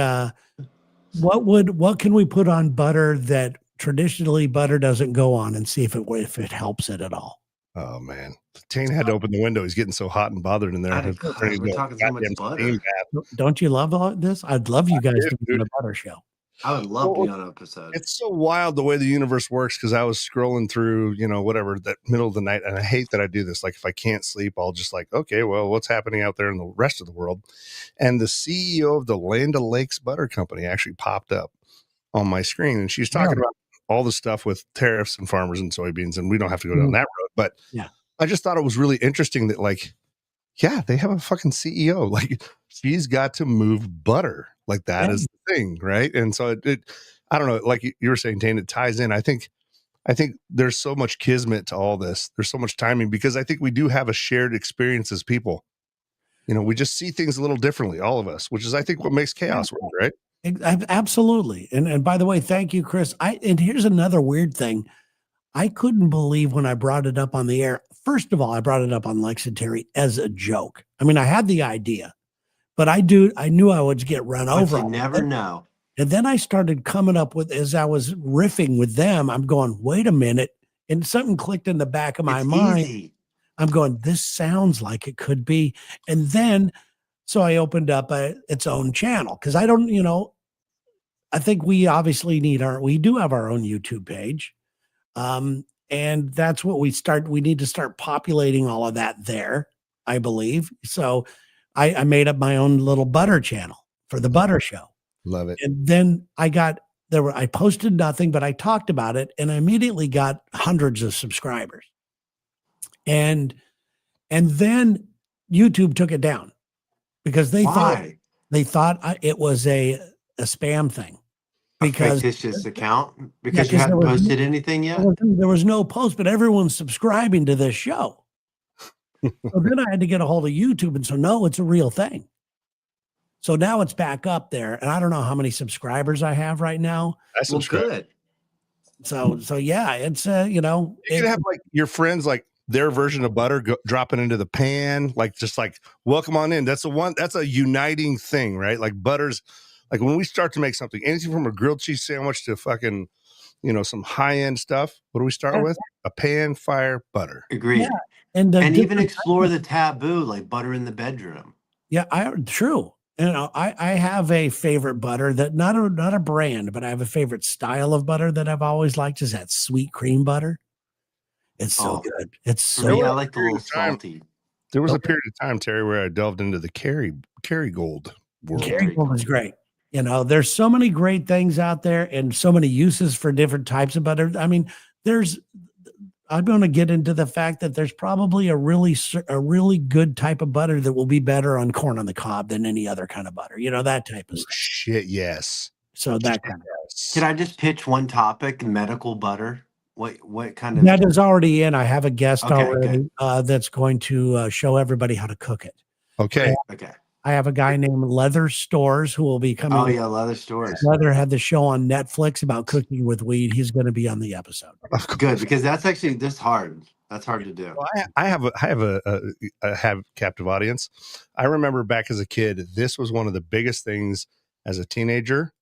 what can we put on butter that traditionally butter doesn't go on and see if it helps it at all. Oh man, Tane had to open the window. He's getting so hot and bothered in there. God, we're talking so much butter. Don't you love all this? I'd love you guys to do a butter show. I would love to be on an episode. It's so wild the way the universe works because I was scrolling through, whatever, that middle of the night. And I hate that I do this. Like if I can't sleep, I'll just like, okay, well, what's happening out there in the rest of the world? And the CEO of the Land O'Lakes Butter Company actually popped up on my screen. And she's talking about all the stuff with tariffs and farmers and soybeans. And we don't have to go down that road. But yeah, I just thought it was really interesting that they have a fucking CEO. Like she's got to move butter. Like that is the thing, right? And so it I don't know, like you were saying, Tane, it ties in. I think there's so much kismet to all this. There's so much timing because I think we do have a shared experience as people. We just see things a little differently, all of us, which is I think what makes chaos work, right? Absolutely. And by the way, thank you, Chris. And here's another weird thing. I couldn't believe when I brought it up on the air. First of all, I brought it up on Lexington as a joke. I mean, I had the idea, but I knew I would get run over. You never know. And then I started coming up with, as I was riffing with them, I'm going, wait a minute. And something clicked in the back of my mind. Easy. I'm going, this sounds like it could be. And then, so I opened up its own channel because I don't, I think we obviously we do have our own YouTube page. And that's what we need to start populating all of that there, I believe. So I made up my own little butter channel for the butter show. Love it. And then I posted nothing, but I talked about it and I immediately got hundreds of subscribers. And then YouTube took it down because they thought it was a spam thing. Because fictitious account because you haven't posted anything yet. There was no post, but everyone's subscribing to this show. So then I had to get a hold of YouTube, and so no, it's a real thing. So now it's back up there, and I don't know how many subscribers I have right now. That's good. So yeah, it's you can have like your friends like their version of butter dropping into the pan, like just like welcome on in. That's a uniting thing, right? Like butters. Like when we start to make something, anything from a grilled cheese sandwich to fucking, some high end stuff. What do we start with? A pan fire butter. Agreed. Yeah. And even explore the taboo, like butter in the bedroom. Yeah, true. I have a favorite butter that not a brand, but I have a favorite style of butter that I've always liked is that sweet cream butter. It's so Oh, good. It's For so me, was I a like the period little of time- salty. There was a Okay. period of time, Terry, where I delved into the Kerrygold world. Kerrygold is great. You know, there's so many great things out there and so many uses for different types of butter. I mean, I'm going to get into the fact that there's probably a really good type of butter that will be better on corn on the cob than any other kind of butter. You know, that type of Oh, stuff. shit, yes. So that kind of Yes. Can I just pitch one topic? Medical butter. What kind of? that is already in. I have a guest Okay, already that's going to show everybody how to cook it. Okay. Okay. I have a guy named Leather Stores who will be coming. Oh yeah, leather stores. Leather had the show on Netflix about cooking with weed. He's going to be on the episode. Good, because that's actually this hard. That's hard to do. Well, I have captive audience. I remember back as a kid, this was one of the biggest things as a teenager.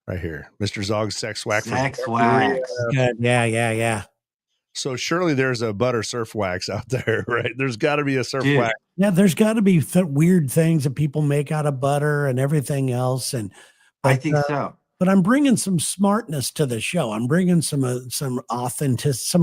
Right here, Mr. Zog's Sex Wax. Sex wax. Good. Yeah. So surely there's a butter surf wax out there, right? There's got to be a surf Dude, wax. Yeah, there's got to be weird things that people make out of butter and everything else. I think so. But I'm bringing some smartness to the show. I'm bringing some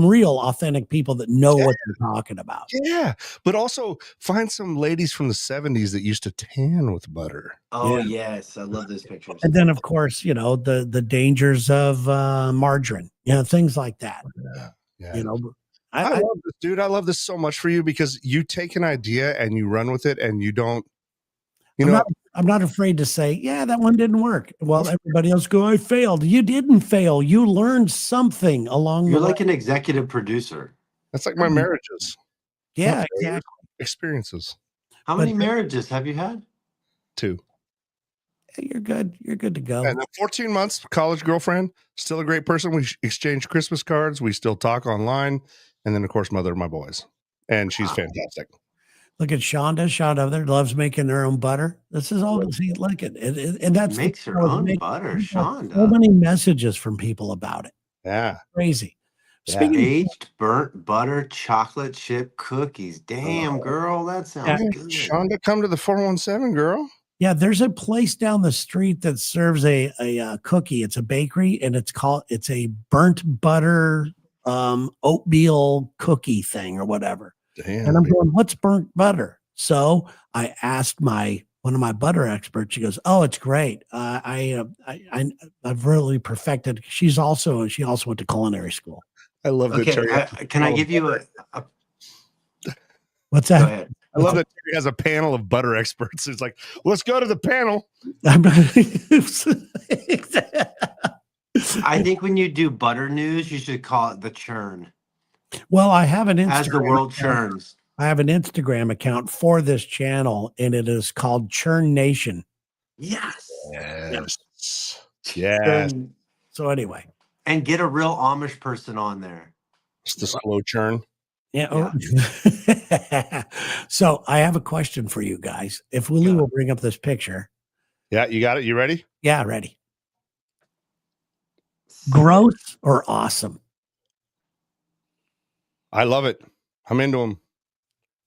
real authentic people that know what they're talking about. Yeah, but also find some ladies from the 70s that used to tan with butter. Oh Yeah. yes, I love those pictures. And then, of course, you know, the dangers of margarine, you know, things like that. Yeah. You know, I love this, dude. I love this so much for you because you take an idea and you run with it and you don't, I'm not afraid to say, yeah, that one didn't work. Well, everybody else go, I failed. You didn't fail. You learned something along You're the like way. an executive producer. that's like my marriages, Yeah, exactly. experiences How But- many marriages have you had? too. You're good. You're good to go. And then 14 months, college girlfriend, still a great person. We exchange Christmas cards. We still talk online. And then, of course, mother of my boys. And she's fantastic. Look at Shonda. Shonda there loves making her own butter. This is all. See, look at it, and that's the Makes her power of own making- butter, we got So Shonda. many messages from people about it. Yeah. Crazy. Yeah. Speaking of, Aged burnt butter chocolate chip cookies. Damn, girl, that sounds Yeah. good. Shonda, come to the 417, girl. yeah, there's a place down the street that serves a cookie. It's a bakery, and it's a burnt butter oatmeal cookie thing or whatever. Damn. And I'm going, what's burnt butter? So I asked one of my butter experts. She goes, oh, it's great. I've really perfected. She also went to culinary school. I love that Okay, Terry. can I give you a What's go that? ahead. I love that Terry has a panel of butter experts. It's like, let's go to the panel. I'm not- I think when you do butter news, you should call it the churn. well, I have an As the Instagram. world account. churns. I have an Instagram account for this channel, and it is called Churn Nation. Yes. Yes. Yes. Churn. So anyway, And get a real Amish person on there. It's the slow churn. yeah. So I have a question for you guys. If Willie Yeah. will bring up this picture, Yeah, you got it. You ready? yeah, ready. Gross or awesome? I love it. I'm into them.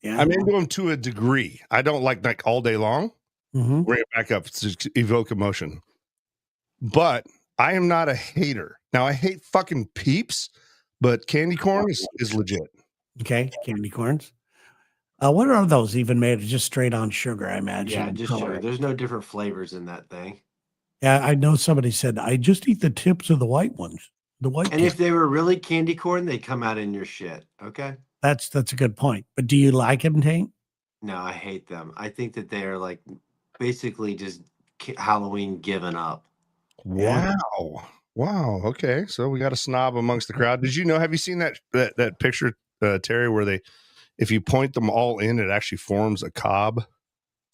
Yeah. I'm into them to a degree. I don't like all day long. Mhm. Bring it back up to evoke emotion. But I am not a hater. Now I hate fucking Peeps, but candy corn is legit. Okay, candy corns. What are those even made? Just straight on sugar, I imagine. Yeah, just Color. sugar. There's no different flavors in that thing. Yeah, I know somebody said I just eat the tips of the white ones. The white And tips. if they were really candy corn, they'd come out in your shit. Okay. That's a good point. But do you like them, Tank? No, I hate them. I think that they are like basically just Halloween given up. Yeah. Wow. Okay. So we got a snob amongst the crowd. Did you know, have you seen that picture, Terry, where if you point them all in, it actually forms a cob?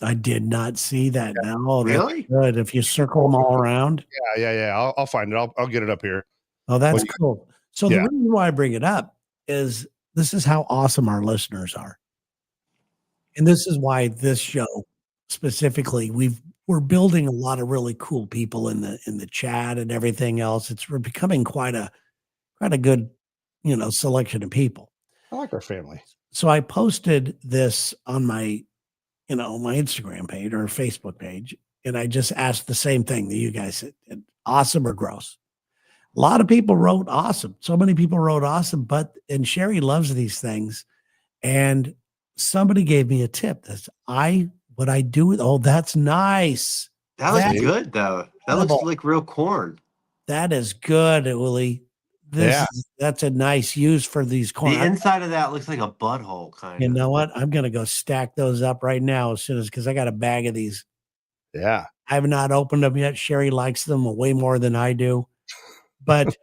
I did not see that. No, that's Really? good. If you circle them all around. Yeah. I'll find it. I'll get it up here. Oh, that's Well, cool. So yeah. the reason why I bring it up is this is how awesome our listeners are. And this is why this show specifically, we're building a lot of really cool people in the chat and everything else. We're becoming quite a good, selection of people. I like our family. So I posted this on my Instagram page or Facebook page, and I just asked the same thing that you guys said, awesome or gross. A lot of people wrote awesome. So many people wrote awesome, and Sherry loves these things. And somebody gave me a tip. What I do with, oh, that's nice. That looks That's good though. That incredible. looks like real corn. That is good, Willie. That's a nice use for these corn. The inside of that looks like a butthole, kind You of. know what? I'm gonna go stack those up right now as soon as because I got a bag of these. Yeah. I have not opened them yet. Sherry likes them way more than I do. But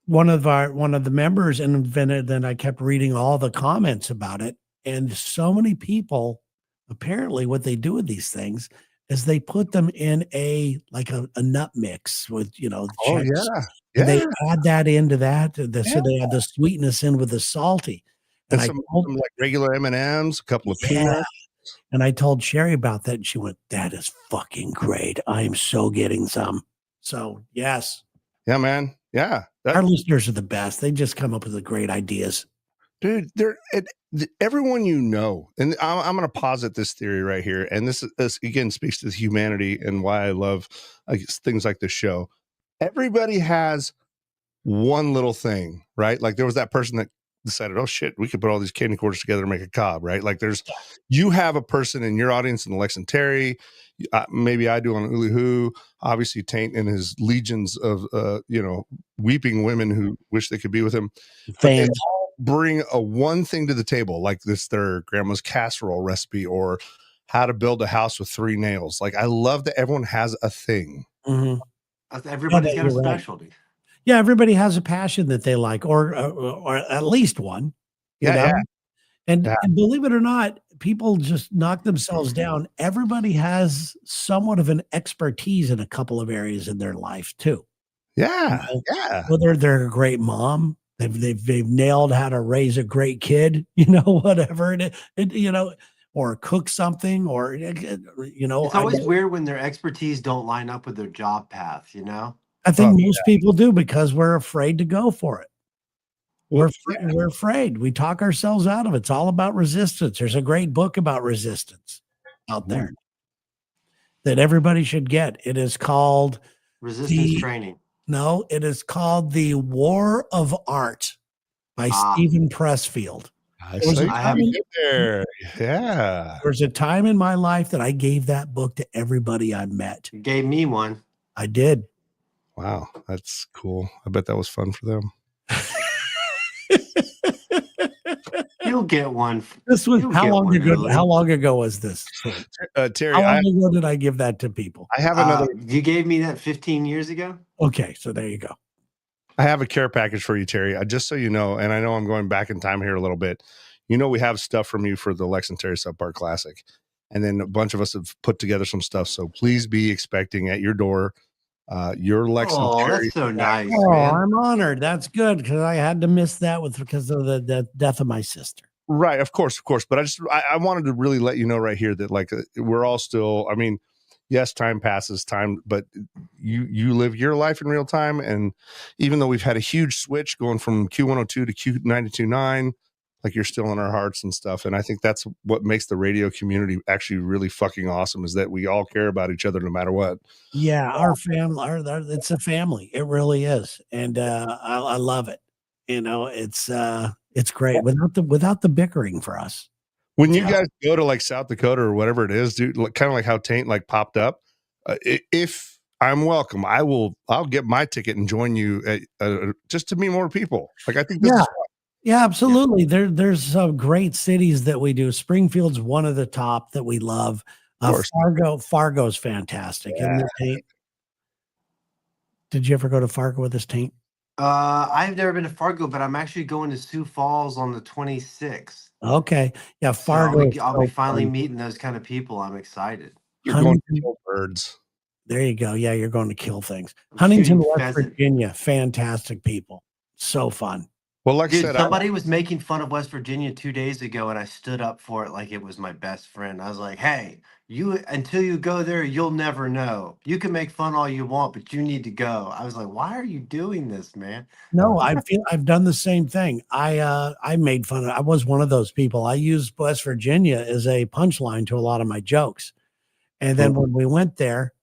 one of the members invented, then I kept reading all the comments about it. And so many people, apparently what they do with these things is they put them in a nut mix with, Oh chips. yeah. And they Yeah. add that into that. So Yeah. they add the sweetness in with the salty. And I some told, like regular M&Ms, a couple of yeah. peanuts. And I told Sherry about that. And she went, "That is fucking great. I am so getting some." So yes, Yeah, man. Yeah. our listeners are the best. They just come up with the great ideas. Dude, everyone you know, and I'm going to posit this theory right here, and this again speaks to humanity and why I love things like this show. Everybody has one little thing, right? Like there was that person that decided, oh shit, we could put all these candy quarters together and make a cob, right? Like you have a person in your audience in Lex and Terry, maybe I do on Uli Who, obviously Taint and his legions of weeping women who wish they could be with him. Fans. Bring one thing to the table, like their grandma's casserole recipe or how to build a house with 3 nails. Like I love that everyone has a thing. Mm-hmm. Everybody's got a specialty. Yeah, everybody has a passion that they like, or at least one. You know? And believe it or not, people just knock themselves down. Everybody has somewhat of an expertise in a couple of areas in their life too. Yeah, Whether they're a great mom, they've nailed how to raise a great kid, whatever it is, or cook something, or It's always weird when their expertise don't line up with their job path. I think most people do because we're afraid to go for it. We're afraid. We talk ourselves out of it. It's all about resistance. There's a great book about resistance out there that everybody should get. It is called Resistance Training. No, it is called The War of Art by Stephen Pressfield. I have it there. Yeah. There's a time in my life that I gave that book to everybody I met. You gave me one. I did. Wow, that's cool. I bet that was fun for them. You'll get one. This was how long ago? How long ago was this? Terry, how long ago did I give that to people? I have another. You gave me that 15 years ago. Okay, so there you go. I have a care package for you, Terry. Just so you know, and I know I'm going back in time here a little bit. We have stuff from you for the Lex and Terry Subpar Classic, and then a bunch of us have put together some stuff. So please be expecting at your door. Your Lex and Terry. That's so nice. Oh, man. I'm honored. That's good because I had to miss that because of the death of my sister. Right, of course. But I wanted to really let you know right here that we're all still. I mean, yes, time passes, but you live your life in real time, and even though we've had a huge switch going from Q102 to Q92.9, you're still in our hearts and stuff. And I think that's what makes the radio community actually really fucking awesome is that we all care about each other no matter what. Yeah, our family, it's a family. It really is, and I love it. It's great without the bickering for us. When you guys go to South Dakota or whatever it is, dude, kind of like how Taint popped up. If I'm welcome, I'll get my ticket and join you just to meet more people. I think this is fun. Yeah, absolutely. There's some great cities that we do. Springfield's one of the top that we love. Fargo's fantastic. Yeah. Did you ever go to Fargo with this Taint? I've never been to Fargo, but I'm actually going to Sioux Falls on the 26th. Okay. Yeah, Fargo. So I'll be finally meeting those kind of people. I'm excited. You're going to kill birds. There you go. Yeah, you're going to kill things. Huntington, West Virginia. Fantastic people. So fun. Well, Dude, somebody was making fun of West Virginia 2 days ago, and I stood up for it like it was my best friend. I was like, hey, until you go there, you'll never know. You can make fun all you want, but you need to go. I was like, why are you doing this, man? No, I've done the same thing. I made fun of I was one of those people. I used West Virginia as a punchline to a lot of my jokes. And then when we went there,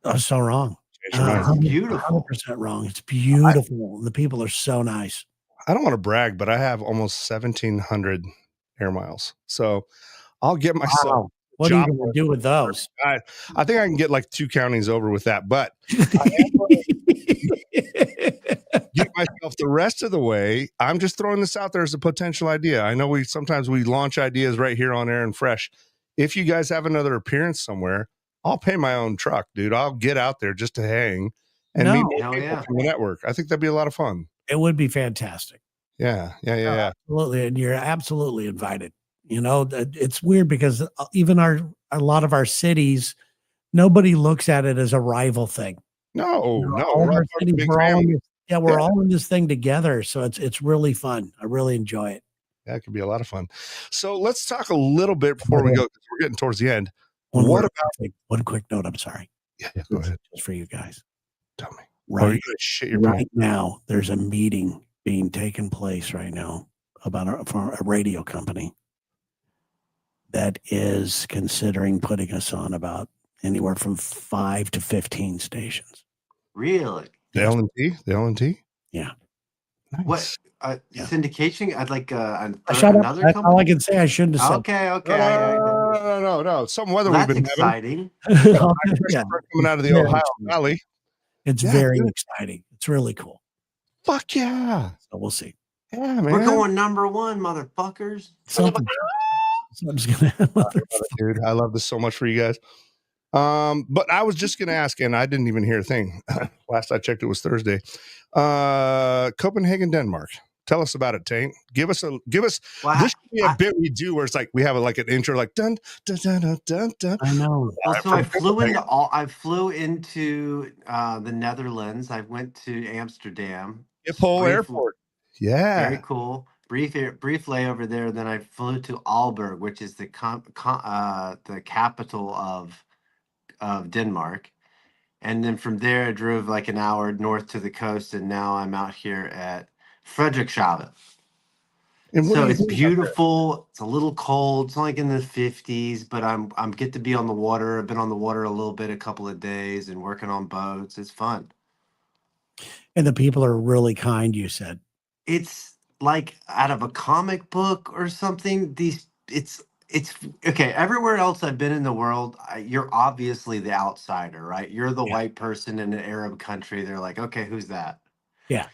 I was so wrong. It's beautiful. 100% wrong. It's beautiful. The people are so nice. I don't want to brag, but I have almost 1,700 air miles. So I'll get myself. Wow. What are you job going to do with those? I think I can get like 2 counties over with that, but get myself the rest of the way. I'm just throwing this out there as a potential idea. I know sometimes we launch ideas right here on Air and Fresh. If you guys have another appearance somewhere, I'll pay my own truck, dude. I'll get out there just to hang and meet more Hell people yeah. from the network. I think that'd be a lot of fun. It would be fantastic. Yeah. Absolutely. And you're absolutely invited. You know, it's weird because even a lot of our cities, nobody looks at it as a rival thing. No. All our cities, we're all in this thing together. So it's really fun. I really enjoy it. That could be a lot of fun. So let's talk a little bit before we go, because we're getting towards the end. One quick note. I'm sorry. Yeah, go ahead. Just for you guys. Tell me. Right, you gonna shit your right now, there's a meeting being taken place right now for a radio company that is considering putting us on about anywhere from 5 to 15 stations. Really? The LNT? Yeah. Nice. What? Yeah. Syndication? I'd like Shut another up. That's all I company. can say. I shouldn't have said. Okay. No. Some weather That's we've been exciting. having. Yeah. Coming out of the Yeah. Ohio Valley. It's Yeah, very dude. exciting. It's really cool. Fuck yeah. So we'll see. Yeah, man. We're going #1, motherfuckers. Something's gonna happen. Dude, I love this so much for you guys. But I was just gonna ask, and I didn't even hear a thing. Last I checked, it was Thursday. Copenhagen, Denmark. Tell us about it, Taint. Give us. Well, This should be a bit we do where it's like we have like an intro, like dun dun dun dun dun dun. I know. Well, so I flew into the Netherlands. I went to Amsterdam. Schiphol Brief- Airport. Yeah. Very cool. Brief layover there. Then I flew to Aalborg, which is the capital of Denmark. And then from there, I drove like an hour north to the coast, and now I'm out here at Frederikshavn. And what So do you it's think about beautiful. It's a little cold. It's like in the 50s, but I'm get to be on the water. I've been on the water a little bit, a couple of days, and working on boats. It's fun. And the people are really kind, you said. It's like out of a comic book or something. It's okay. Everywhere else I've been in the world, you're obviously the outsider, right? You're the white person in an Arab country. They're like, okay, who's that? Yeah.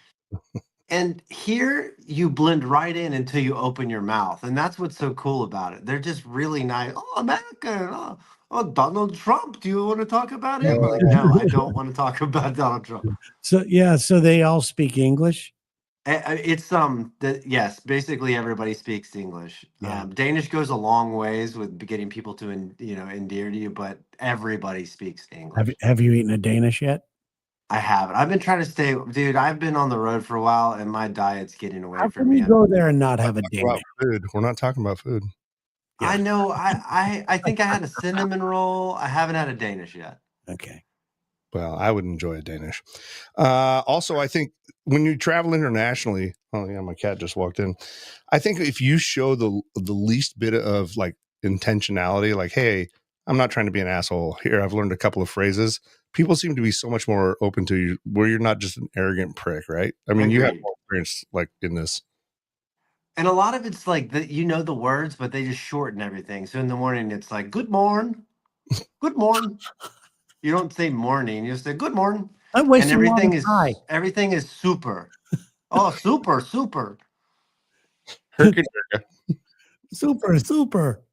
And here you blend right in until you open your mouth. And that's what's so cool about it. They're just really nice. Oh, American. Oh, Donald Trump. Do you want to talk about him? I'm like, no, I don't want to talk about Donald Trump. So so they all speak English. It's yes, basically everybody speaks English. Yeah. Danish goes a long ways with getting people to endear to you, but everybody speaks English. Have you eaten a Danish yet? I haven't. I've been trying to stay, dude. I've been on the road for a while, and my diet's getting away How from can me. you go there and not have a about Danish? food? We're not talking about food. I know. I think I had a cinnamon roll. I haven't had a Danish yet. Okay. Well, I would enjoy a Danish. Also, I think when you travel internationally, oh yeah, my cat just walked in. I think if you show the least bit of like intentionality, like, hey, I'm not trying to be an asshole here. I've learned a couple of phrases. People seem to be so much more open to you, where you're not just an arrogant prick, right? I mean, you have Agreed. more experience like in this. And a lot of it's like the words, but they just shorten everything. So in the morning, it's like good morn, good morn. You don't say morning. You say good morning. I wish And everything is super. Oh, super. Super.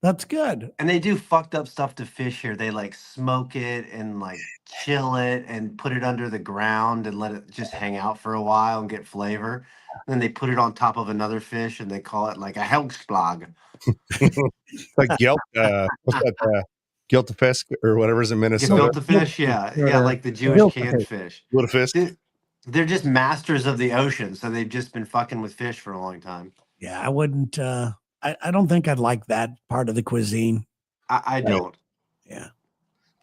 That's good. And they do fucked up stuff to fish here. They like smoke it and like chill it and put it under the ground and let it just hang out for a while and get flavor. Then they put it on top of another fish and they call it like a helgsplag. Like Gelt, what's that? Geltefisk or whatever's in Minnesota. Gefilte fish, yeah, like the Jewish Gefilte canned fish. Lutefisk. They're just masters of the ocean, so they've just been fucking with fish for a long time. Yeah, I wouldn't. I don't think I'd like that part of the cuisine. I don't. Yeah.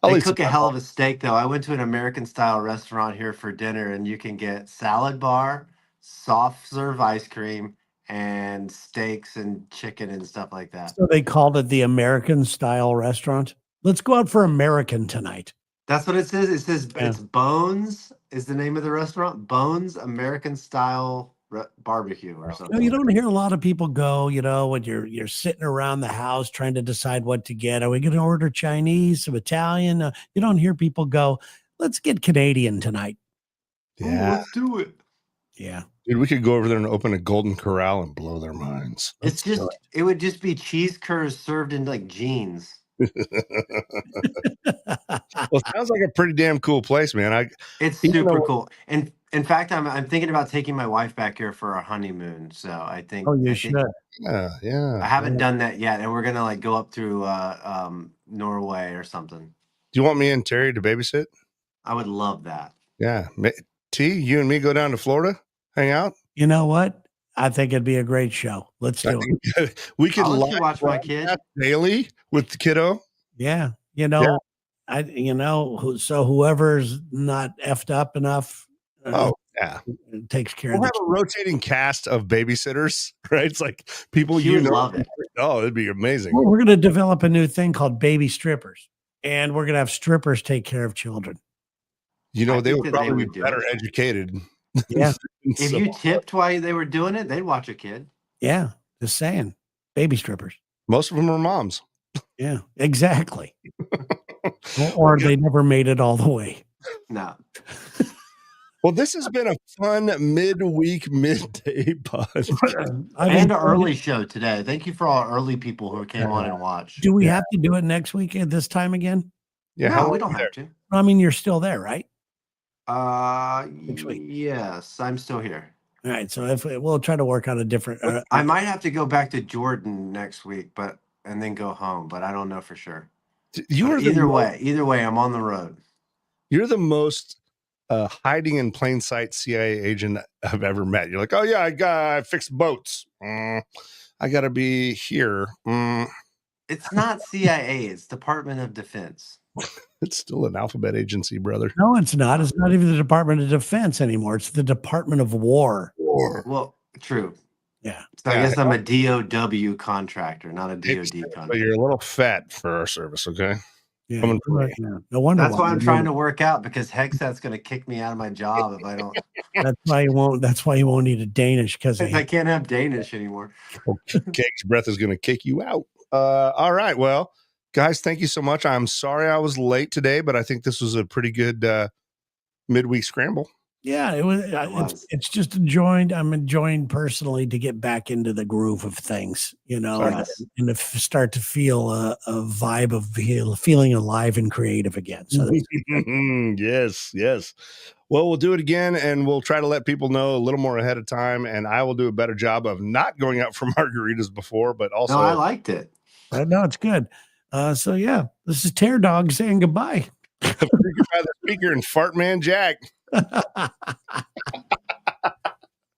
They cook a hell of a steak, though. I went to an American-style restaurant here for dinner, and you can get salad bar, soft serve ice cream, and steaks and chicken and stuff like that. So they called it the American style restaurant. Let's go out for American tonight. That's what it says. It says Yeah. it's Bones is the name of the restaurant. Bones American Style Barbecue or something. You don't hear a lot of people go, when you're sitting around the house trying to decide what to get. Are we going to order Chinese, some Italian? You don't hear people go, let's get Canadian tonight. Ooh, Yeah. let's do it. Yeah. Dude, we could go over there and open a Golden Corral and blow their minds. It would just be cheese curds served in like jeans. Well, it sounds like a pretty damn cool place, man. It's Even super though- cool. And in fact, I'm thinking about taking my wife back here for our honeymoon. So I think Oh, you I should. think- Yeah. I haven't done that yet, and we're gonna like go up through Norway or something. Do you want me and Terry to babysit? I would love that. Yeah. T, you and me go down to Florida, hang out. You know what? I think it'd be a great show. Let's do it. We could I'll let you live watch my broadcast kid. daily with the kiddo. Yeah. Yeah. So whoever's not effed up enough Oh, yeah. takes care We'll of have the a rotating cast of babysitters, right? It's like people She you would know. love it. Oh, it'd be amazing. Well, we're going to develop a new thing called baby strippers, and we're going to have strippers take care of children. You know, I they think would that they probably would be do better it. educated. Yeah. If So- you tipped while they were doing it, they'd watch a kid. Yeah. Just saying. Baby strippers. most of them are moms. Yeah, exactly. or they never made it all the way. No. Well, this has been a fun midweek, midday pod. I've And an enjoyed early it. show today. Thank you for all our early people who came on and watched. Do we have to do it next week at this time again? Yeah, No, how we long don't are have to. I mean, you're still there, right? Week. Yes, I'm still here. All right. So if we'll try to work on a different. I might have to go back to Jordan next week, and then go home, but I don't know for sure. You But are the either way, I'm on the road. You're the most hiding in plain sight CIA agent I've ever met. You're like, oh yeah, I fixed boats. I got to be here. It's not CIA, it's Department of Defense. It's still an alphabet agency, brother. No, it's not. It's not even the Department of Defense anymore. It's the Department of War. Well, true. Yeah. So I Yeah. guess I'm a DOW contractor, not a DOD But contractor. you're a little fat for our service, okay? Yeah. Coming from me. Yeah. No wonder. That's why I'm trying to work out, because Hexat's going to kick me out of my job if I don't. That's why you won't. That's why you won't eat a Danish because I can't have Danish anymore. Cake's breath is going to kick you out. All right. Well, guys, thank you so much. I'm sorry I was late today, but I think this was a pretty good midweek scramble. Yeah, it was. was. It's just enjoying. I'm enjoying personally to get back into the groove of things, Yes. and to start to feel a vibe of feeling alive and creative again. So Yes. Well, we'll do it again, and we'll try to let people know a little more ahead of time. And I will do a better job of not going out for margaritas before, but also No, I liked it. no, it's good. So yeah, this is Tear Dog saying goodbye. by the speaker and Fart Man Jack.